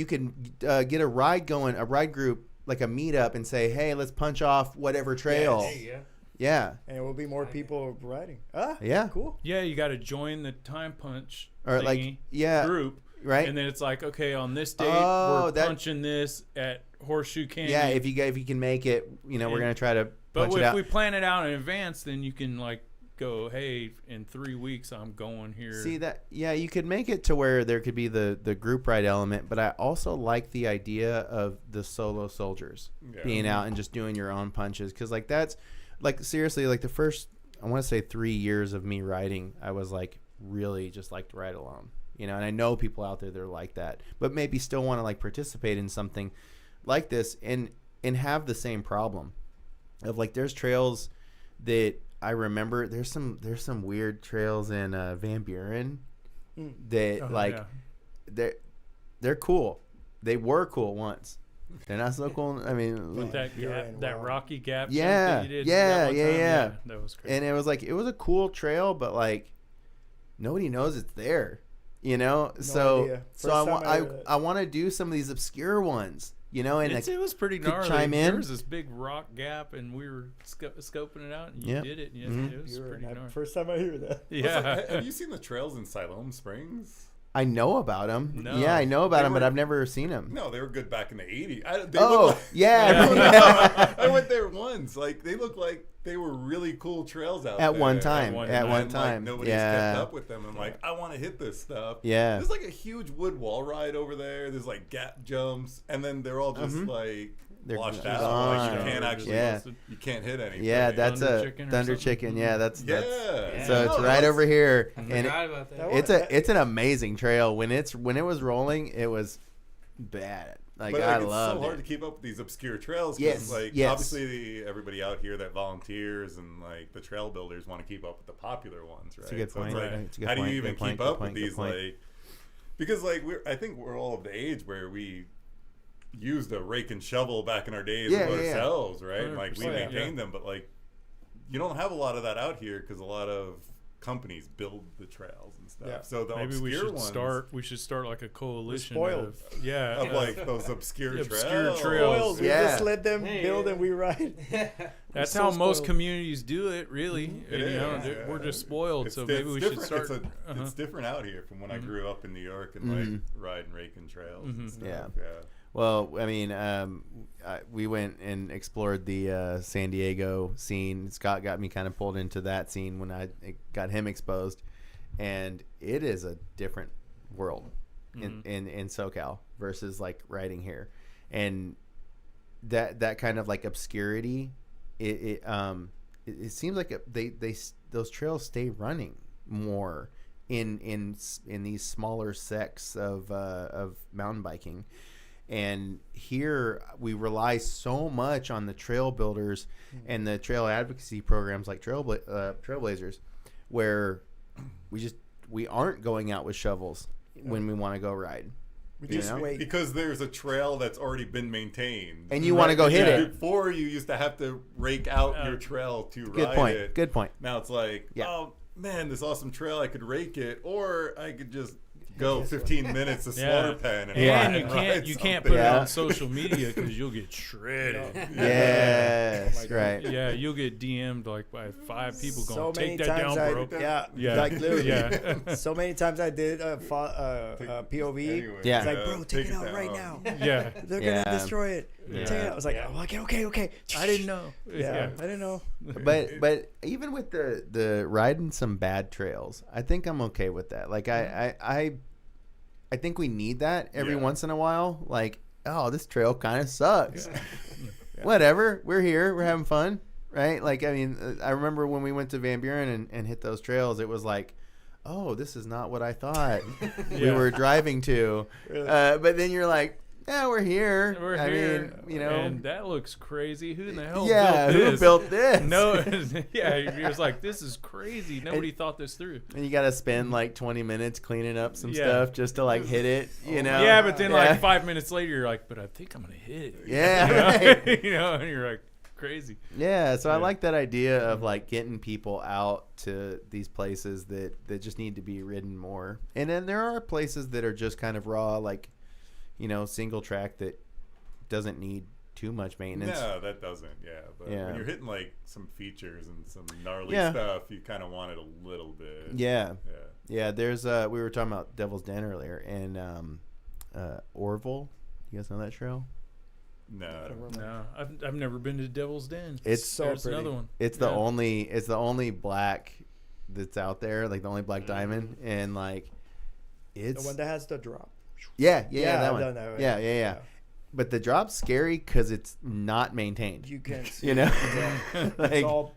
get a ride going, a ride group like a meetup, and say, hey, let's punch off whatever trail. There you go. Yeah, And it will be more people riding. Ah, yeah. cool. Yeah, you got to join the time punch Or like thingy right. group, and then it's like, okay, on this date Oh, we're that- punching this at Horseshoe Canyon. Yeah, if you can make it, we're And- gonna try to but punch it if out. we plan it out in advance, then you can like go, hey, in 3 weeks I'm going here. See that? Yeah, you could make it to where there could be the group ride element, but I also like the idea of the solo soldiers Yeah. being out and just doing your own punches, because like that's like seriously like the first I want to say 3 years of me riding, I was like really just like to ride alone, and I know people out there that are like that, but maybe still want to like participate in something like this and have the same problem of like there's trails that I remember there's some weird trails in Van Buren that Oh, like yeah. they're cool. They were cool once. They're not so cool. I mean, With that You're gap, in, that wow. rocky gap. jump Yeah, that you did yeah, that one yeah, time, yeah. That was crazy. and it was like it was a cool trail, but like nobody knows it's there. So idea. so First time I heard it. I want to do some of these obscure ones. And it was pretty could gnarly. chime in. There was this big rock gap, and we were scoping it out, and you Yeah. did it. Yeah, Mhm. it was You're pretty right. gnarly. First time I hear that. Yeah. Have you seen the trails in Siloam Springs? I know about them. No. Yeah, I know about They them, but were- I've never seen them. No, they were good back in the 80s. They Oh, look like, yeah. I went there once. Like they looked like they were really cool trails out At there. one time. one At time. one And, time. Like, nobody's Yeah. kept up with them. I'm like, I want to hit this stuff. Yeah. There's like a huge wood wall ride over there. There's like gap jumps, and then they're all just like They're washed gone. out. Like you Gone. can't actually, Yeah. you can't hit anything. Yeah, that's Thunder a Chicken or Thunder something? Chicken. Yeah, that's yeah. so it's No, right that's- over here, and Forgot about that. That it's an amazing trail. When it was rolling, it was bad. Like But I it's so loved hard to it. keep up with these obscure trails. 'Cause, Yes, like yes. obviously everybody out here that volunteers and like the trail builders want to keep up with the popular ones, right? It's a good So point. it's like, It's a good how do point, you even good point, keep good up point, with good these? point. Like, because like I think we're all of the age where we used a rake and shovel back in our days Yeah, yeah, yeah. ourselves, right? And, like we 100%, maintained them, but like you don't have a lot of that out here because a lot of companies build the trails and stuff. Yeah. So the Maybe obscure we should ones start. We should start like a coalition spoiled. of yeah, of like those obscure Obscure trails. trails. We Yeah. just let them Hey, build and we ride. That's so how most spoiled. communities do it. Really, It And, is, they're- yeah. we're just spoiled. It's- So it's maybe we should different. start. It's different out here from when I grew up in New York and like riding raking trails and Mhm. stuff. Yeah. Yeah. Well, I mean, we went and explored the San Diego scene. Scott got me kind of pulled into that scene when I got him exposed, and it is a different world in SoCal versus like riding here, and that kind of like obscurity. It seems like those trails stay running more in these smaller sects of mountain biking. And here we rely so much on the trail builders and the trail advocacy programs like Trailblazers, where we aren't going out with shovels when we want to go ride. We just wait. Because there's a trail that's already been maintained. And you want to go hit it. Before, you used to have to rake out your trail to ride it. Good point. Now it's like, oh, man, this awesome trail, I could rake it, or I could just go 15 minutes to Slaughter Pen. And you can't put it on social media because you'll get shredded. Yes, right. Yeah, you'll get DM'd like by 5 people going, so take many that down, times bro. Yeah, like literally. So many times I did a POV. Anyway, It's like, bro, take it out right now. Yeah. They're gonna destroy it. Yeah. Take it out. I was like, okay. I didn't know. Yeah, I didn't know. But even with the riding some bad trails, I think I'm okay with that. Like I think we need that every once in a while. Like, oh, this trail kind of sucks. Whatever, we're here, we're having fun, right? Like, I mean, I remember when we went to Van Buren and hit those trails, it was like, oh, this is not what I thought we were driving to. But then you're like, yeah, we're here. I mean, you know, and that looks crazy. Who in the hell yeah, built this? who built this? No, you're just like, this is crazy. Nobody thought this through. And you got to spend like 20 minutes cleaning up some stuff just to like hit it, you know? Yeah, but then like 5 minutes later, you're like, but I think I'm going to hit it. Yeah, right. You know, and you're like, crazy. Yeah, so I like that idea of like getting people out to these places that just need to be ridden more. And then there are places that are just kind of raw, like, you know, single track that doesn't need too much maintenance. No, that doesn't. Yeah, but when you're hitting like some features and some gnarly stuff, you kind of want it a little bit. Yeah. There's we were talking about Devil's Den earlier, and Orville. You guys know that trail? No, I've never been to Devil's Den. It's so There's pretty. another one. It's the only black that's out there, like the only black diamond, and like it's The one that has the drop. yeah, Yeah, that I've one. done that one. Yeah. Yeah. But the drop's scary because it's not maintained. You can see. You know, It's like all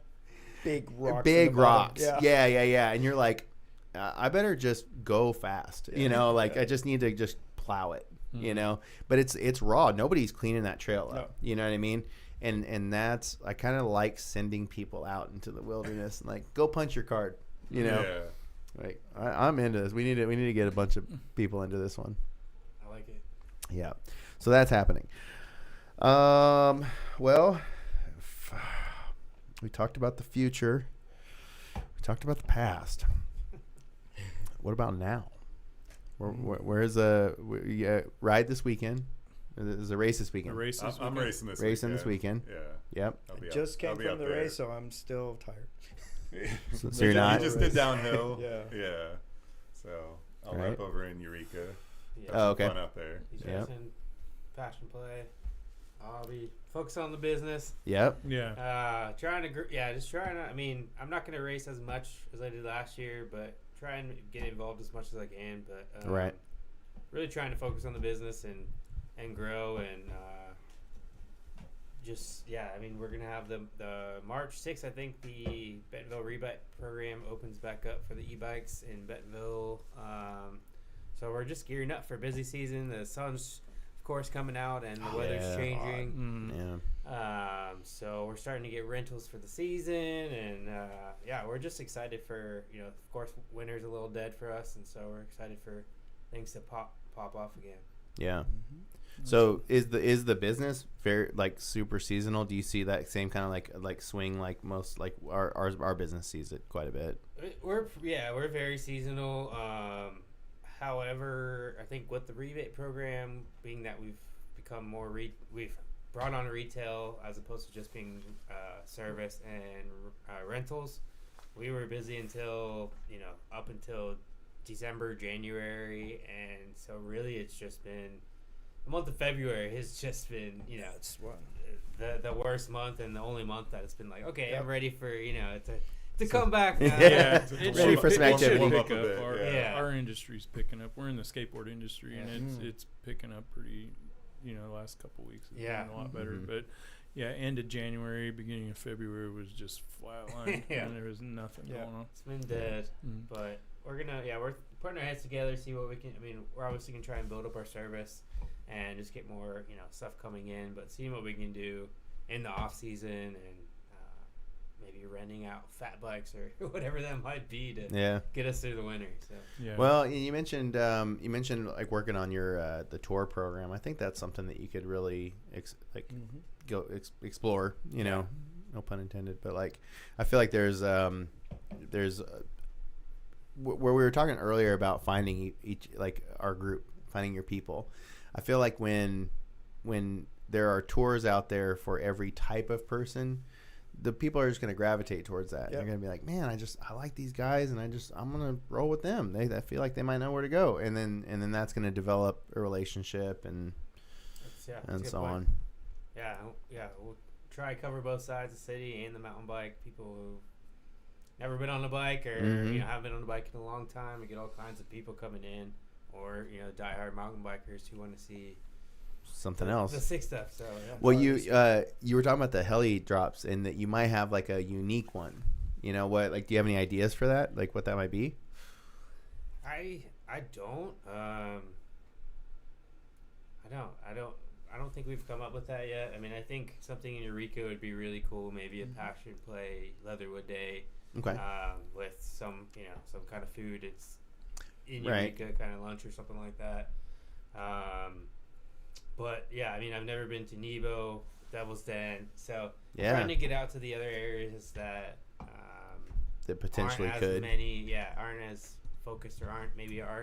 big rocks. big in the bottom. rocks. Yeah. And you're like, I better just go fast. You know, like I just need to just plow it. You know, but it's raw. Nobody's cleaning that trail up. No. You know what I mean? And that's, I kind of like sending people out into the wilderness and like, go punch your card. You know, like I'm into this. We need to get a bunch of people into this one. I like it. Yeah. So that's happening. Well, we talked about the future. We talked about the past. What about now? Where's ride this weekend? There's a race this weekend. I'm racing this Racing this weekend. Yeah. Yep. I just came from the race, so I'm still tired. So you're not? You just did downhill. Yeah. So I'll rep over in Eureka. Yeah. Oh, okay. Fun out there. He's Yep. racing, passion play. I'll be focused on the business. Yep. Yeah. Just trying to. I mean, I'm not going to race as much as I did last year, but try and get involved as much as I can. But Right. really trying to focus on the business and grow and I mean, we're gonna have the March 6th. I think the Bentonville Rebite program opens back up for the e-bikes in Bentonville. So we're just gearing up for busy season. The sun's of course coming out and the weather's changing. So we're starting to get rentals for the season, and we're just excited for, of course, winter's a little dead for us, and so we're excited for things to pop off again. Yeah. So is the business very like super seasonal? Do you see that same kind of like swing like most like our business sees it quite a bit? We're very seasonal. However, I think with the rebate program, being that we've become more we've brought on retail as opposed to just being service and rentals. We were busy until up until December, January, and so really it's just been the month of February has just been It's what the worst month and the only month that it's been like, okay, I'm ready for to come back now. Yeah, Ready for some activity. warm up Pick a up. bit, Our industry's picking up. We're in the skateboard industry, and it's picking up pretty. The last couple weeks it's been a lot better. But end of January, beginning of February was just flatline, and there was nothing going on. It's been dead, but we're putting our heads together, see what we can. I mean, we're obviously gonna try and build up our service and just get more, stuff coming in. But seeing what we can do in the off season and maybe renting out fat bikes or whatever that might be to get us through the winter. So well, you mentioned like working on your the tour program. I think that's something that you could really go explore. No pun intended, but like I feel like there's where we were talking earlier about finding each, like our group, finding your people. I feel like when there are tours out there for every type of person, the people are just going to gravitate towards that. Yep. They're going to be like, man, I like these guys, and I'm going to roll with them. I feel like they might know where to go, and then that's going to develop a relationship and so on. Yeah. We'll try to cover both sides of the city and the mountain bike. People who never been on a bike or haven't been on a bike in a long time. We get all kinds of people coming in, or diehard mountain bikers who want to see something else, the sick stuff. So well, you were talking about the heli drops, and that you might have like a unique one. What, like, do you have any ideas for that, like what that might be? I don't I don't think we've come up with that yet. I mean, I think something in Eureka would be really cool. Maybe a passion play Leatherwood Day. Okay. With some some kind of food. It's in Eureka, kind of lunch or something like that. But yeah, I mean, I've never been to Nebo, Devil's Den, so trying to get out to the other areas that potentially aren't as many, aren't as focused or aren't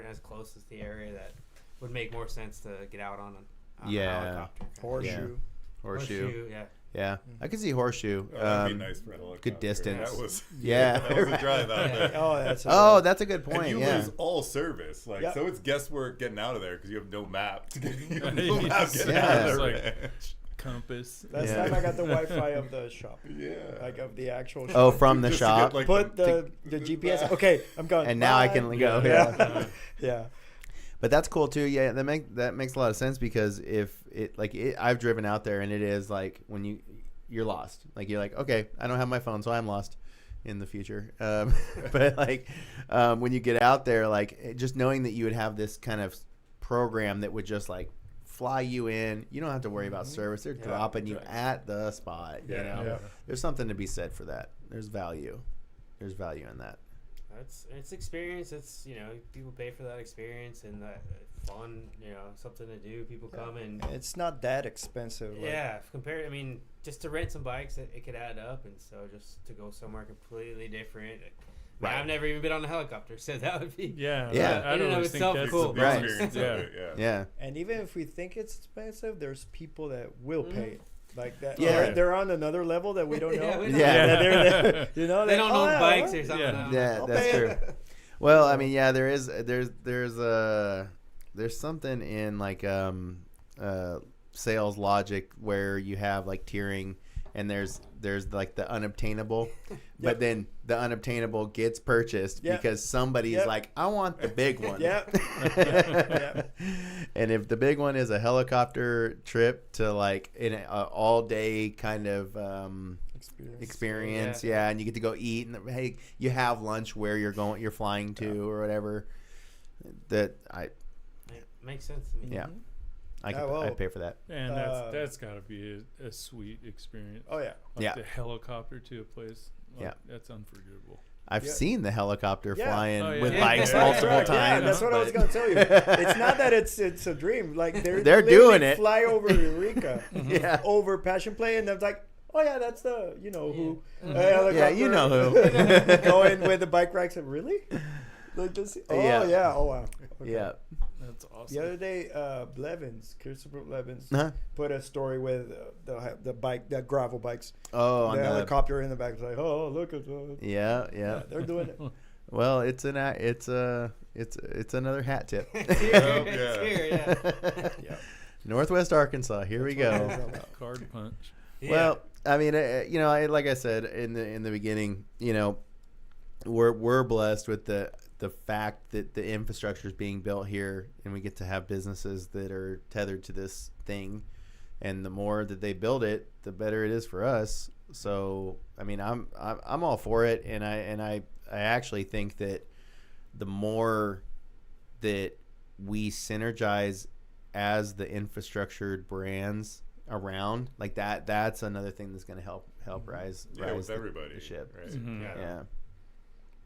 as close as the area that would make more sense to get out on a helicopter. Horseshoe. Yeah. I could see Horseshoe. That'd be nice for a helicopter. Good distance. That was that was a drive out there. That's a good point. And you lose all service, so it's guesswork getting out of there because you have no map. Getting out of the ranch. Compass. Last time I got the Wi-Fi of the shop. Yeah. Like of the actual shop. Oh, from the shop. Get, like, the GPS. Okay, I'm going. And now I can go. Yeah. Yeah. But that's cool too. Yeah, that makes a lot of sense, because if I've driven out there, and it is like when you're lost. Like, you're like, okay, I don't have my phone, so I'm lost in the future. But like when you get out there, like just knowing that you would have this kind of program that would just like fly you in, you don't have to worry about service. They're dropping you at the spot. There's something to be said for that. There's value in that. It's experience. It's people pay for that experience and that fun. Something to do. People come and it's not that expensive. Compared. I mean, just to rent some bikes, it could add up, and so just to go somewhere completely different. Right. I've never even been on a helicopter, so that would be I don't know. It's cool. Right. Yeah. And even if we think it's expensive, there's people that will pay it. Like that, they're on another level that we don't know. They don't own bikes or something. Yeah, that's true. Well, I mean, there's something in like sales logic where you have like tiering, and there's like the unobtainable, but then the unobtainable gets purchased because somebody's like, I want the big one. And if the big one is a helicopter trip to like in an all day kind of experience, and you get to go eat, and hey, you have lunch where you're flying to or whatever. It makes sense to me. Yeah. I'd pay for that. And that's got to be a sweet experience. Oh, yeah. Like the helicopter to a place. That's unforgettable. I've seen the helicopter flying with bikes multiple times. Yeah, that's what I was going to tell you. It's not that it's a dream. Like they're doing it. Fly over Eureka, over Passion Play, and they're like, oh yeah, that's the who. Yeah, you know who. Going with the bike racks. Really? Like this? Oh yeah. Oh wow. Okay. Yeah. That's awesome. The other day, Christopher Blevins put a story with the bike, the gravel bikes. Oh, the helicopter in the back. It's like, oh, look at that. Yeah, they're doing it. Well, it's another hat tip. It's here, Northwest Arkansas. Here we go. Card punch. Yeah. Well, I mean, like I said in the beginning, we're blessed with the fact that the infrastructure is being built here, and we get to have businesses that are tethered to this thing, and the more that they build it, the better it is for us. So I mean, I'm all for it, and I actually think that the more that we synergize as the infrastructured brands around, like that's another thing that's going to help rise with everybody, the ship. right? Mhm. Yeah.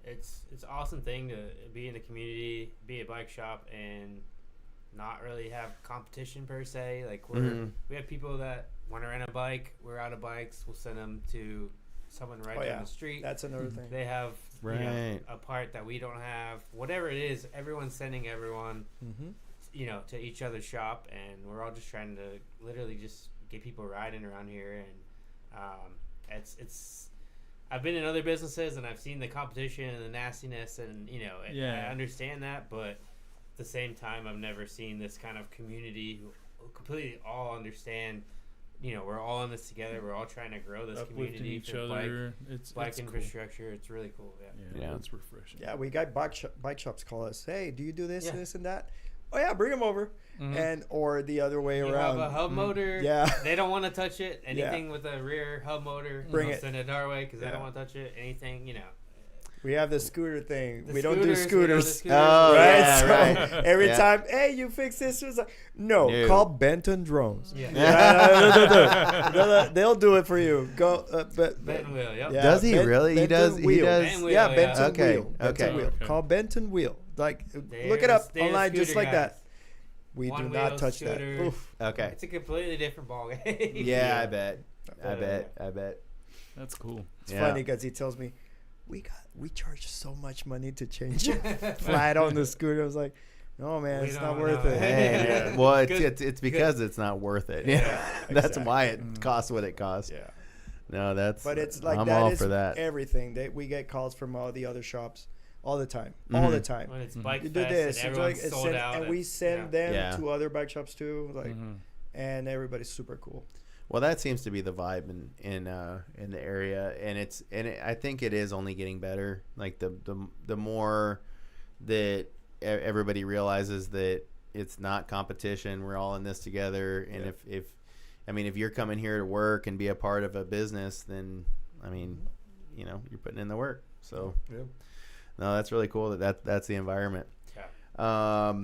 It's an awesome thing to be in the community, be a bike shop, and not really have competition per se. Like we have people that want to rent a bike. We're out of bikes. We'll send them to someone right down the street. That's another thing. They have Right. a part that we don't have. Whatever it is, everyone's sending everyone, to each other's shop, and we're all just trying to literally just get people riding around here. And it's. I've been in other businesses and I've seen the competition and the nastiness, and I understand that, but at the same time, I've never seen this kind of community who completely all understand. We're all in this together. We're all trying to grow this Uplifting community each for other. bike It's infrastructure. It's really cool. Yeah, Yeah. it's refreshing. Yeah, we got bike shops call us. Hey, do you do this, Yeah. this, and that? Oh yeah, bring them over, and or the other way You around. have a hub motor. Yeah. They don't want to touch it. Anything with a rear hub motor, Bring they'll it. send it our way because they Yeah. don't want to touch it. Anything, We have the scooter thing. The We don't do scooters, scooters. we don't do Oh, Right? yeah, So right. every Yeah. time, hey, you fix this. It's like, no, No. call Benton Drones. Yeah. They'll do it for you. Go, Bentonville, yep. Yeah, Does he really? He does. He Wheel. does. Bentonville, Yeah, yeah. Benton Okay, Wheel. Benton okay. Wheel. Okay. Call Benton Wheel. Like, They're look it up the online, just scooter like guys. that. We do One not wheel touch that. scooter. Oof. Okay. It's a completely different ballgame. Yeah, I bet. I Yeah. bet. That's cool. It's Yeah. funny because he tells me, we charge so much money to change your flat on the scooter. I was like, no, man, We it's not don't worth know. it. Hey, Yeah. well, Good- it's because it's not worth it. Yeah, that's exactly. why it costs what it costs. Yeah. No, that's. But it's like I'm that all is for that. everything. We get calls from all the other shops all the time. Mhm. All the time. When it's bike You do fest this, and you do everyone's like, sold out, and we send them Yeah. to other bike shops too. Like, Mhm. and everybody's super cool. Well, that seems to be the vibe in the area, and I think it is only getting better. Like the more that everybody realizes that it's not competition, we're all in this together. And if you're coming here to work and be a part of a business, then you're putting in the work. So Yeah. no, that's really cool that's the environment. Yeah.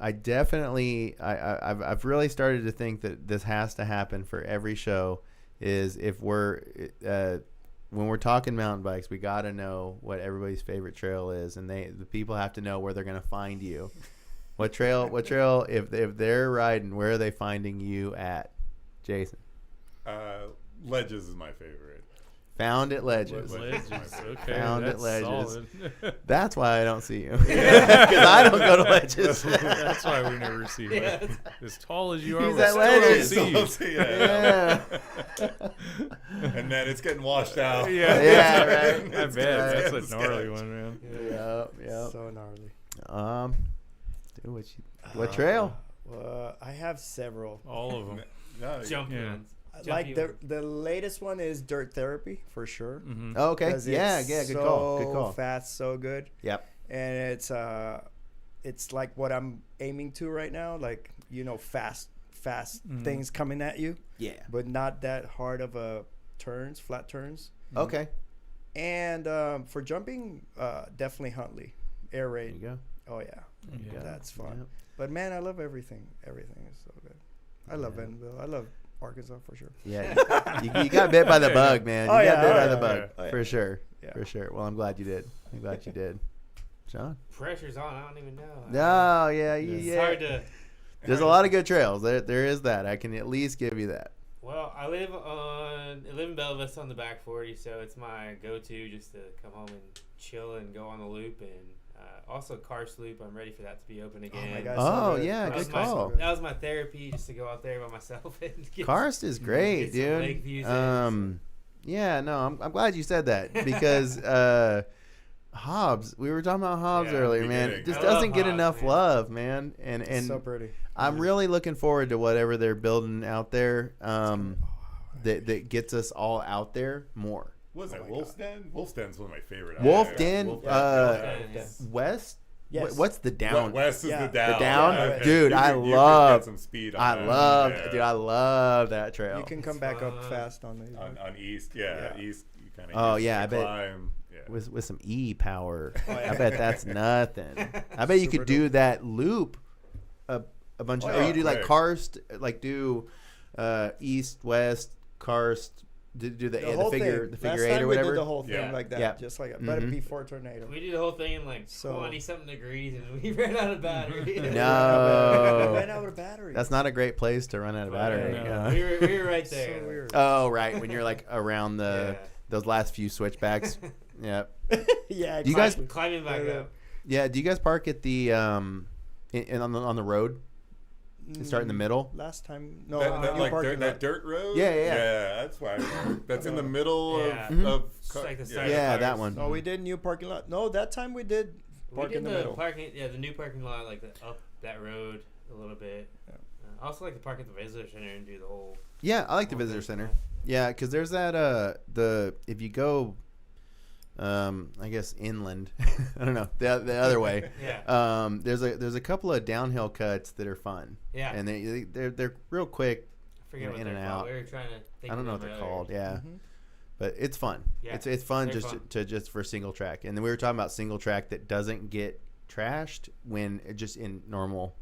I definitely I've really started to think that this has to happen for every show. Is if we're when we're talking mountain bikes, we got to know what everybody's favorite trail is, and the people have to know where they're going to find you. What trail? If they're riding, where are they finding you at, Jason? Ledges is my favorite. Found at Ledges. Ledges. Okay. Found at that's Ledges. solid. That's why I don't see you, because I don't go to Ledges. That's why we never see you. Yeah. As tall as you are, He's we at still Ledges. don't see you. Yeah. And then it's getting washed out. Yeah. Yeah, right. I That's bet right. that's a gnarly one, man. Yep. So gnarly. Dude, what trail? I have several. All of them. No, Jump Yeah. ones. Like the latest one is Dirt Therapy for sure. Mm-hmm. Oh, okay. 'Cause Yeah. it's Good call. Good so call. Fast, so good. Yep. And it's like what I'm aiming to right now. Like, fast things coming at you, Yeah. but not that hard of a flat turns. Okay. And for jumping, definitely Huntley Air There Raid. you go. Oh yeah, There you Yeah. go. that's fun. Yep. But man, I love everything. Everything is so good. I love Yeah. Bentonville. I love Arkansas for sure. Yeah. you got bit by the bug, man. You Oh, got yeah, bit oh, by yeah, the oh, bug yeah, oh, yeah. for sure. Yeah. For sure. Well, I'm glad you did. John. Pressure's on. I don't even know. No. Yeah. It's Yeah. hard to. There's a lot of good trails. There is that. I can at least give you that. Well, I live in Bella Vista on the back 40, so it's my go-to just to come home and chill and go on the loop, and also Karst Loop. I'm ready for that to be open again. Oh my God. Oh, so good. yeah, That good was my- call. That was my therapy, just to go out there by myself and get Karst is great, get some lake dude. views in, Yeah, no, I'm glad you said that because Hobbs. We were talking about Hobbs Yeah, earlier, man. beginning. It just I love doesn't get Hobbs, enough man. love, man. And so pretty. I'm really looking forward to whatever they're building out there. That gets us all out there more. What is Oh that? my Wolf's Den? Wolf's Den's one of my favorite. Wolf Den, Wolf Yes. West. Yes. What's the down? West is Yeah. the down. The down? Yeah, Dude, You I could love- get some speed on I that. love, Yeah. dude. I love that trail. You can It's come back up fun. fast on the. on east. Yeah, Yeah. east. You kind of. Oh, yeah, I bet. Climb. Yeah. with some E power. Oh, yeah. I bet that's nothing. I bet you Super could do that loop a bunch of, or you do like right. karst, like do east, west, karst, do the whole figure thing. the figure Last eight time or we whatever. did the whole thing Yeah. like that, Yeah. just like that. But Mhm. before tornado. We did the whole thing in like So- 20-something degrees, and we ran out of battery. No. Ran out of battery. That's not a great place to run out of battery. No. Yeah. we were right so there. weird. Oh, right. When you're like around Yeah. those last few switchbacks. Yeah. Yeah, Do you guys- exactly. Climbing back Yeah. up. Yeah. Do you guys park at the on the road and start in the middle? Last time, no, That, new like parking dirt, lot. that dirt road. Yeah, yeah. That's why. I know. That's in the middle Yeah. of. Mhm. of It's like the side Yeah, of that cars. one. No, we did new parking lot. No, that time we did We park did in the the middle. parking, the new parking lot, like up that road a little bit. Yeah. I also like to park at the visitor center and do the whole. Yeah, I like the whole visitor thing. center. Yeah, because there's that if you go, I guess inland, I don't know the other way. Yeah. There's a couple of downhill cuts that are fun. Yeah. And they're real quick. I forget what in they're and called. out. We were trying to think I don't of know what them they're earlier. called. Yeah. Mhm. But it's fun. Yeah, It's fun they're just fun. just for single track. And then we were talking about single track that doesn't get trashed when just in normal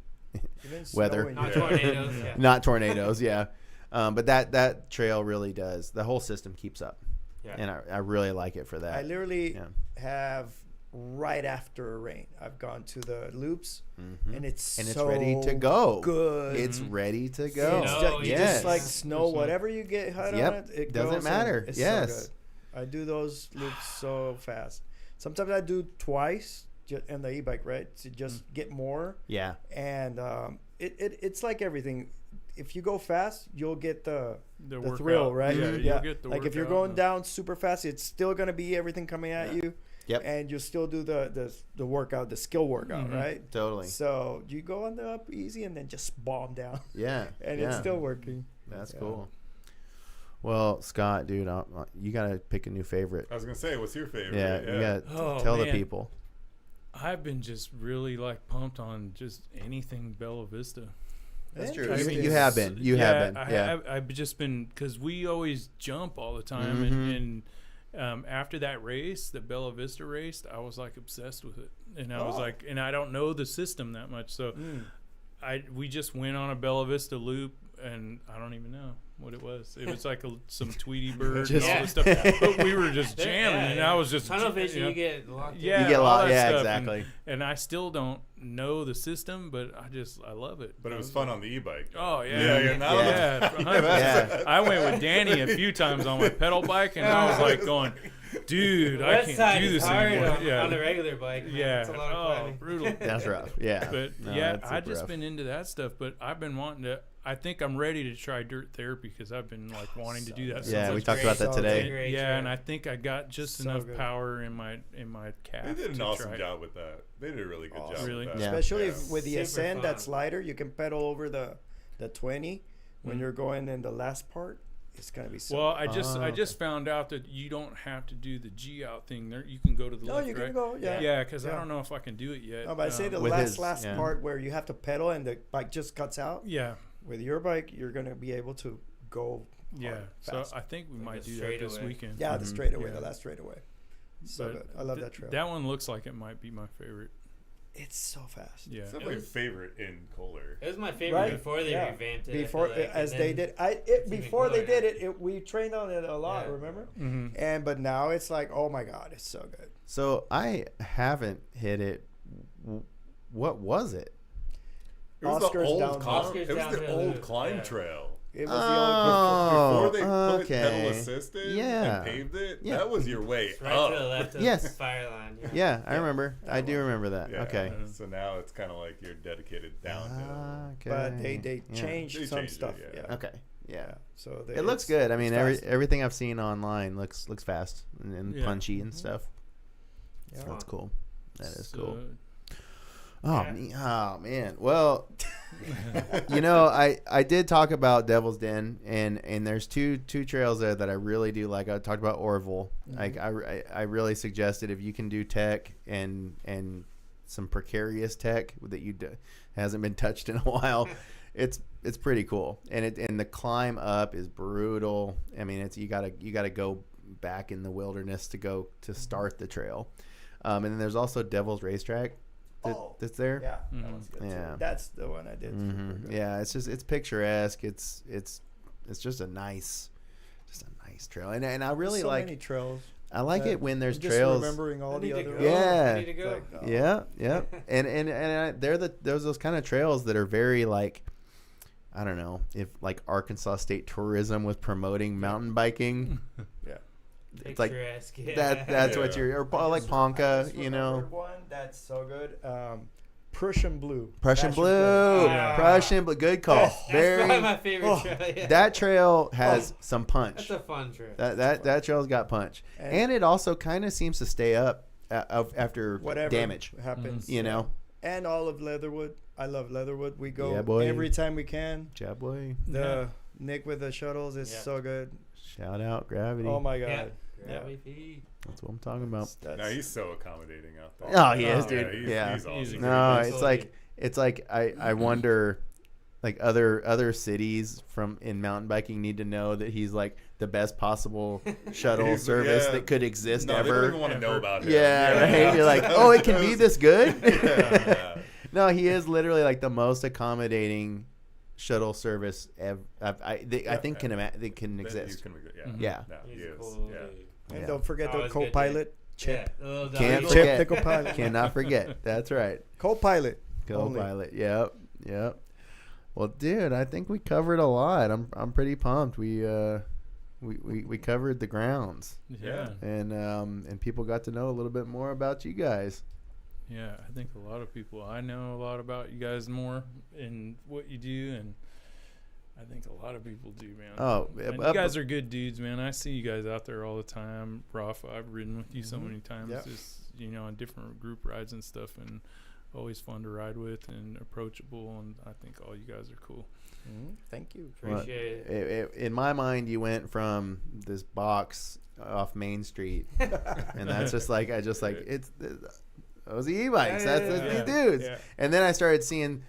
Even weather. snowing, Not yeah. tornadoes. Yeah. not tornadoes. Yeah. But that trail really does. The whole system keeps up. Yeah. And I really like it for that. I literally Yeah. have right after a rain. I've gone to the loops, Mhm. and it's And it's so ready to go. Good. It's ready to It's go. Snow, you yes. just like snow, It's whatever you get hot Yep. on it. It Doesn't goes, and matter. It's Yes. so good. I do those loops so fast. Sometimes I do twice in the e-bike, right? To just get more. Yeah. And it's like everything. If you go fast, you'll get the workout. thrill, right? Yeah, Mhm. you'll get the like if you're workout going and down super fast, it's still gonna be everything coming at you. Yep. And you still do the workout, the skill workout, Mhm. right? Totally. So you go on the up easy and then just bomb down, Yeah. and yeah. it's still working. That's Yeah. cool. Well, Scott, dude, you gotta pick a new favorite. I was gonna say, what's your favorite? Yeah, you gotta Oh, tell the man. people. I've been just really like pumped on just anything Bella Vista. That's Yeah, true. I You, mean, you have been. You have been. I Yeah. have, I've just been because we always jump all the time, Mhm. and after that race, the Bella Vista race, I was like obsessed with it, and I was Oh. like, and I don't know the system that much, so Mm. we just went on a Bella Vista loop, and I don't even know what it was. It was like some Tweety Bird Just- and all this stuff, but we were just There- jamming, and I was just tunnel vision. you know, You get locked in. Yeah, You get all lost. that Yeah, stuff, exactly. and I still don't know the system, but I love it. But it I was fun on the e-bike. Oh yeah, Yeah, now yeah. Yeah. 100%. I went with Danny a few times on my pedal bike, and I was like going, "Dude, The I west can't side do is this hard anymore." on, Yeah, on a regular bike. Man. yeah. It's a lot of Oh, climbing. brutal. That's rough. Yeah. But No, yeah, that's I super just rough. been into that stuff. But I've been wanting to. I think I'm ready to try dirt therapy because I've been like wanting to do that. Yeah, since we I talked about that So today. And- Great yeah, trail. and I think I got just So enough good. power in my calf. They did an to awesome try it. job with that. They did a really good job. Awesome. Really? With that. Yeah. Especially Yeah. if with the Super ascend that's fun. lighter, you can pedal over the 20 when Mhm. you're going in the last part. It's gonna be so. Well, I okay. just found out that you don't have to do the G out thing. There, you can go to the no, left, you can right? go. Yeah. Yeah, because I Yeah. don't know if I can do it yet. No, but I say the With last his- yeah. part where you have to pedal and the bike just cuts out. Yeah, With your bike, you're gonna be able to go. yeah. hard, So fast. I think we Like might a do that this straightaway. weekend. Yeah, the Mhm. straightaway, Yeah. the last straightaway. So But good. I love that trail. That one looks like it might be my favorite. It's so fast. Yeah. It's definitely a favorite in Kohler. It was my favorite Right? before they Yeah. revamped it. I Before, feel like, as and they then- did, even before they cooler did it, we trained on it a lot. Yeah. Remember? Mm-hmm. And but now it's like, oh my god, it's so good. So I haven't hit it. What was it? It was Oscar's the old downhill. climb. Oscar's It was the downhill old loop, climb yeah. trail. It was Oh, Before they put okay. pedal assisted Yeah. and paved it, Yeah. that was your way Right up. to the left of Yes. the fire line. Yeah. Yeah, I Yeah. remember. That I do one. remember that. Yeah. Okay. So now it's kind of like you're dedicated downhill. Ah, okay. the old, but they Yeah. changed They some changed it, stuff. yeah. Yeah. Okay. Yeah. So It looks it's- good. I mean, it's fast. everything I've seen online looks fast and Yeah. punchy and Mhm. stuff. Yeah. So that's cool. That is So, cool. Yeah. Oh man. Well, I did talk about Devil's Den, and there's two trails there that I really do like. I talked about Orville. Like I really suggested if you can do tech and some precarious tech that hasn't been touched in a while, it's pretty cool. And the climb up is brutal. I mean, you gotta go back in the wilderness to go to start the trail. And then there's also Devil's Racetrack that's there. Yeah, Mhm. that one's good Yeah. too. That's the one I did. Super good. Yeah, it's picturesque. It's just a nice trail, and I really so like many trails. I like it when there's I'm just trails. remembering all I need the to other go. Yeah. I need to go. Like, oh. Yeah. And they're there's those kind of trails that are very like, I don't know if like Arkansas State Tourism was promoting mountain biking. Yeah. It's like Picturesque, yeah. that's what Yeah. you're or like Ponca, Just you know. remembered one that's so good. Prussian Blue. Prussian Passion Blue, Ah. Prussian Blue, good call. That's That's probably Very my favorite oh, trail. Yeah. that trail has some punch. That's a fun trail. That trail's got punch, And- and it also kind of seems to stay up after Whatever damage. happens. You know, And all of Leatherwood. I love Leatherwood. We go Yeah, boy. every time we can. Jab boy. The Nick with the shuttles is Yeah. so good. Shout out Gravity. Oh my Yeah. god. Gravity feed. That's what I'm talking about. No, he's so accommodating out there. Oh, he is, Oh, dude. He's, Yeah. he's He's a awesome. No, Absolutely. it's like I wonder, like other cities from in mountain biking need to know that he's like the best possible shuttle He's- service yeah. that could exist No, they don't ever. even want to know about him. Yeah, right. You're like, oh, it can be this good. Yeah. No, he is literally like the most accommodating shuttle service ever. I think can exist. Yeah. No, he He's is. cool, Yeah. dude. And Yeah. don't forget the Always good, co-pilot Chip. Yeah, little Can't doggy. Chip forget. the co-pilot. Cannot forget. That's right. Co-pilot. Only. Co-pilot. Yep. Well, dude, I think we covered a lot. I'm pretty pumped. We covered the grounds, Yeah. and people got to know a little bit more about you guys. Yeah, I think a lot of people. I know a lot about you guys more and what you do, and I think a lot of people do, man. Oh, And you guys are good dudes, man. I see you guys out there all the time. Rafa, I've ridden with you so many times, Yep. just on different group rides and stuff, and always fun to ride with and approachable. And I think all you guys are cool. Thank you. Appreciate it. In my mind, you went from this box off Main Street, and that's just like it's those e-bikes. That's these dudes. Yeah. And then I started seeing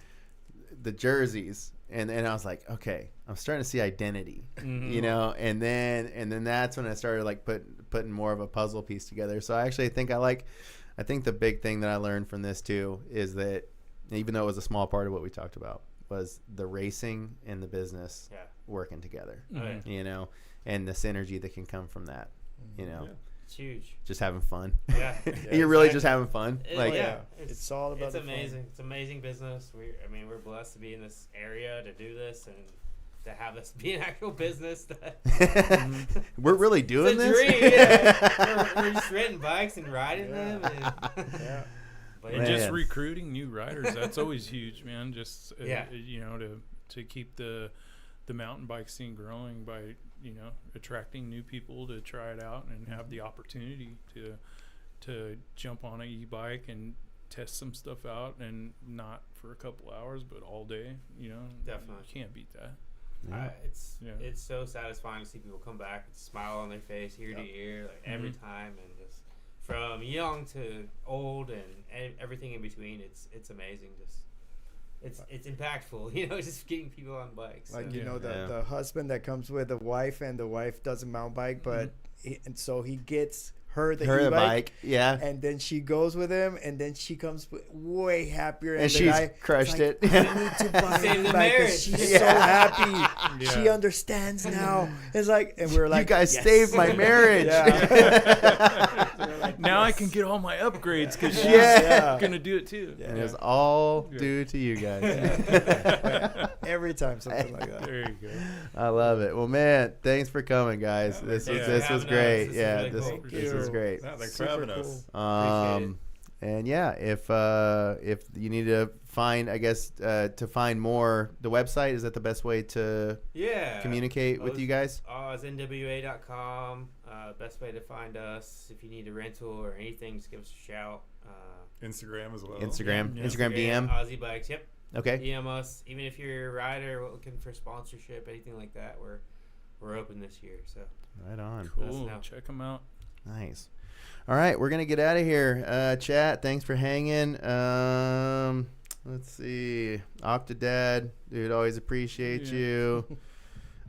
the jerseys, and I was like, okay, I'm starting to see identity, Mhm. you know. And then that's when I started like putting more of a puzzle piece together. So I actually think I think the big thing that I learned from this too is that even though it was a small part of what we talked about was the racing and the business Yeah. working together, Mhm. you know, and the synergy that can come from that, you know, It's huge. just having fun. Yeah. You're really just having fun. Like, yeah. It's all about It's the fun. amazing. It's amazing business. We're blessed to be in this area to do this and to have this be an actual business. We're really doing It's a this. dream. Yeah. we're just renting bikes and riding them. And, Yeah. but And just Man. recruiting new riders, that's always huge, man. Just Yeah. To keep the mountain bike scene growing by attracting new people to try it out and have the opportunity to jump on an e-bike and test some stuff out, and not for a couple hours but all day. Definitely. You can't beat that. It's so satisfying to see people come back with a smile on their face ear to ear, like every time, and just from young to old and everything in between. It's amazing. It's impactful, just getting people on bikes. Like, so. the husband that comes with the wife, and the wife doesn't mountain bike, but and so he gets her the Her e-bike, bike, yeah, and then she goes with him, and then she comes way happier, and the she's guy, crushed it's it. like, I need to buy Save an the e-bike 'cause marriage. she's Yeah. so happy. She Yeah. understands now. It's like, and we're like, you guys yes. saved my marriage. Yeah. Now I can get all my upgrades because she's Yeah. gonna do it too. And it was all due to you guys. Every time something like that. There you go. I love it. Well, man, thanks for coming, guys. This was Yeah. this was Having us. great. This is Yeah, really this cool. this was great. Yeah, thanks Super for having cool. us. Um, and yeah, if you need to find, I guess, to find more, the website, is that the best way to Yeah. communicate with you guys? It's nwa.com. Best way to find us. If you need a rental or anything, just give us a shout. Instagram as well. Instagram, Yeah. Instagram DM. Aussie Bikes. Yep. Okay. DM us. Even if you're a rider looking for sponsorship, anything like that, we're open this year. So Right on. Cool. know. Check them out. Nice. All right, we're gonna get out of here. Chat, thanks for hanging. Let's see, Octodad, dude, always appreciate Yeah. you.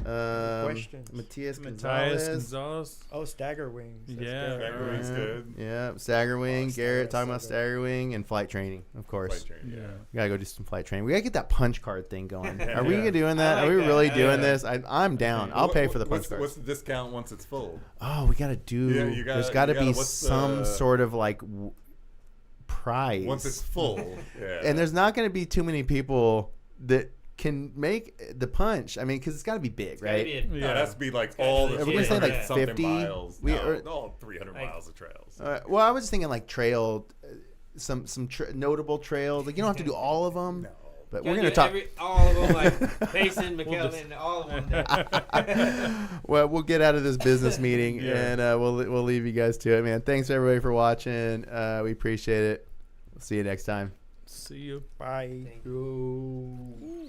Questions. Matthias Matthias Gonzalez. Gonzalez. Oh, Stagger Wings. That's Yeah. good. Stagger Wings good. Yeah, Stagger Wing. Stagger, Garrett talking about Stagger. Stagger Wing and flight training, of course. Flight train, Yeah. We gotta go do some flight training. We gotta get that punch card thing going. Are we Yeah. doing that? I like Are we that. really Yeah. doing this? I'm down. I'll pay for the punch what's, cards. what's the discount once it's full? Oh, we gotta do. Yeah, you there's gotta- gotta be what's some the- sort of like prize. Once it's full. Yeah. And there's not gonna be too many people that can make the punch. I mean, because it's gotta be big, Gotta right? be a- No, Yeah. it has to be like It's gotta all be the legit. We're gonna say, like, 300 something 50? miles. We No, are- all 300 Like- miles of trails. Well, I was just thinking like trail, some notable trails. Like you don't have to do all of them, No. but Gotta we're gonna do talk. all of them, like Mason, We'll just- McKelvin, all of them. Well, we'll get out of this business meeting Yeah. and we'll leave you guys to it, man. Thanks everybody for watching. We appreciate it. See you next time. See you. Bye. Thank you. Go.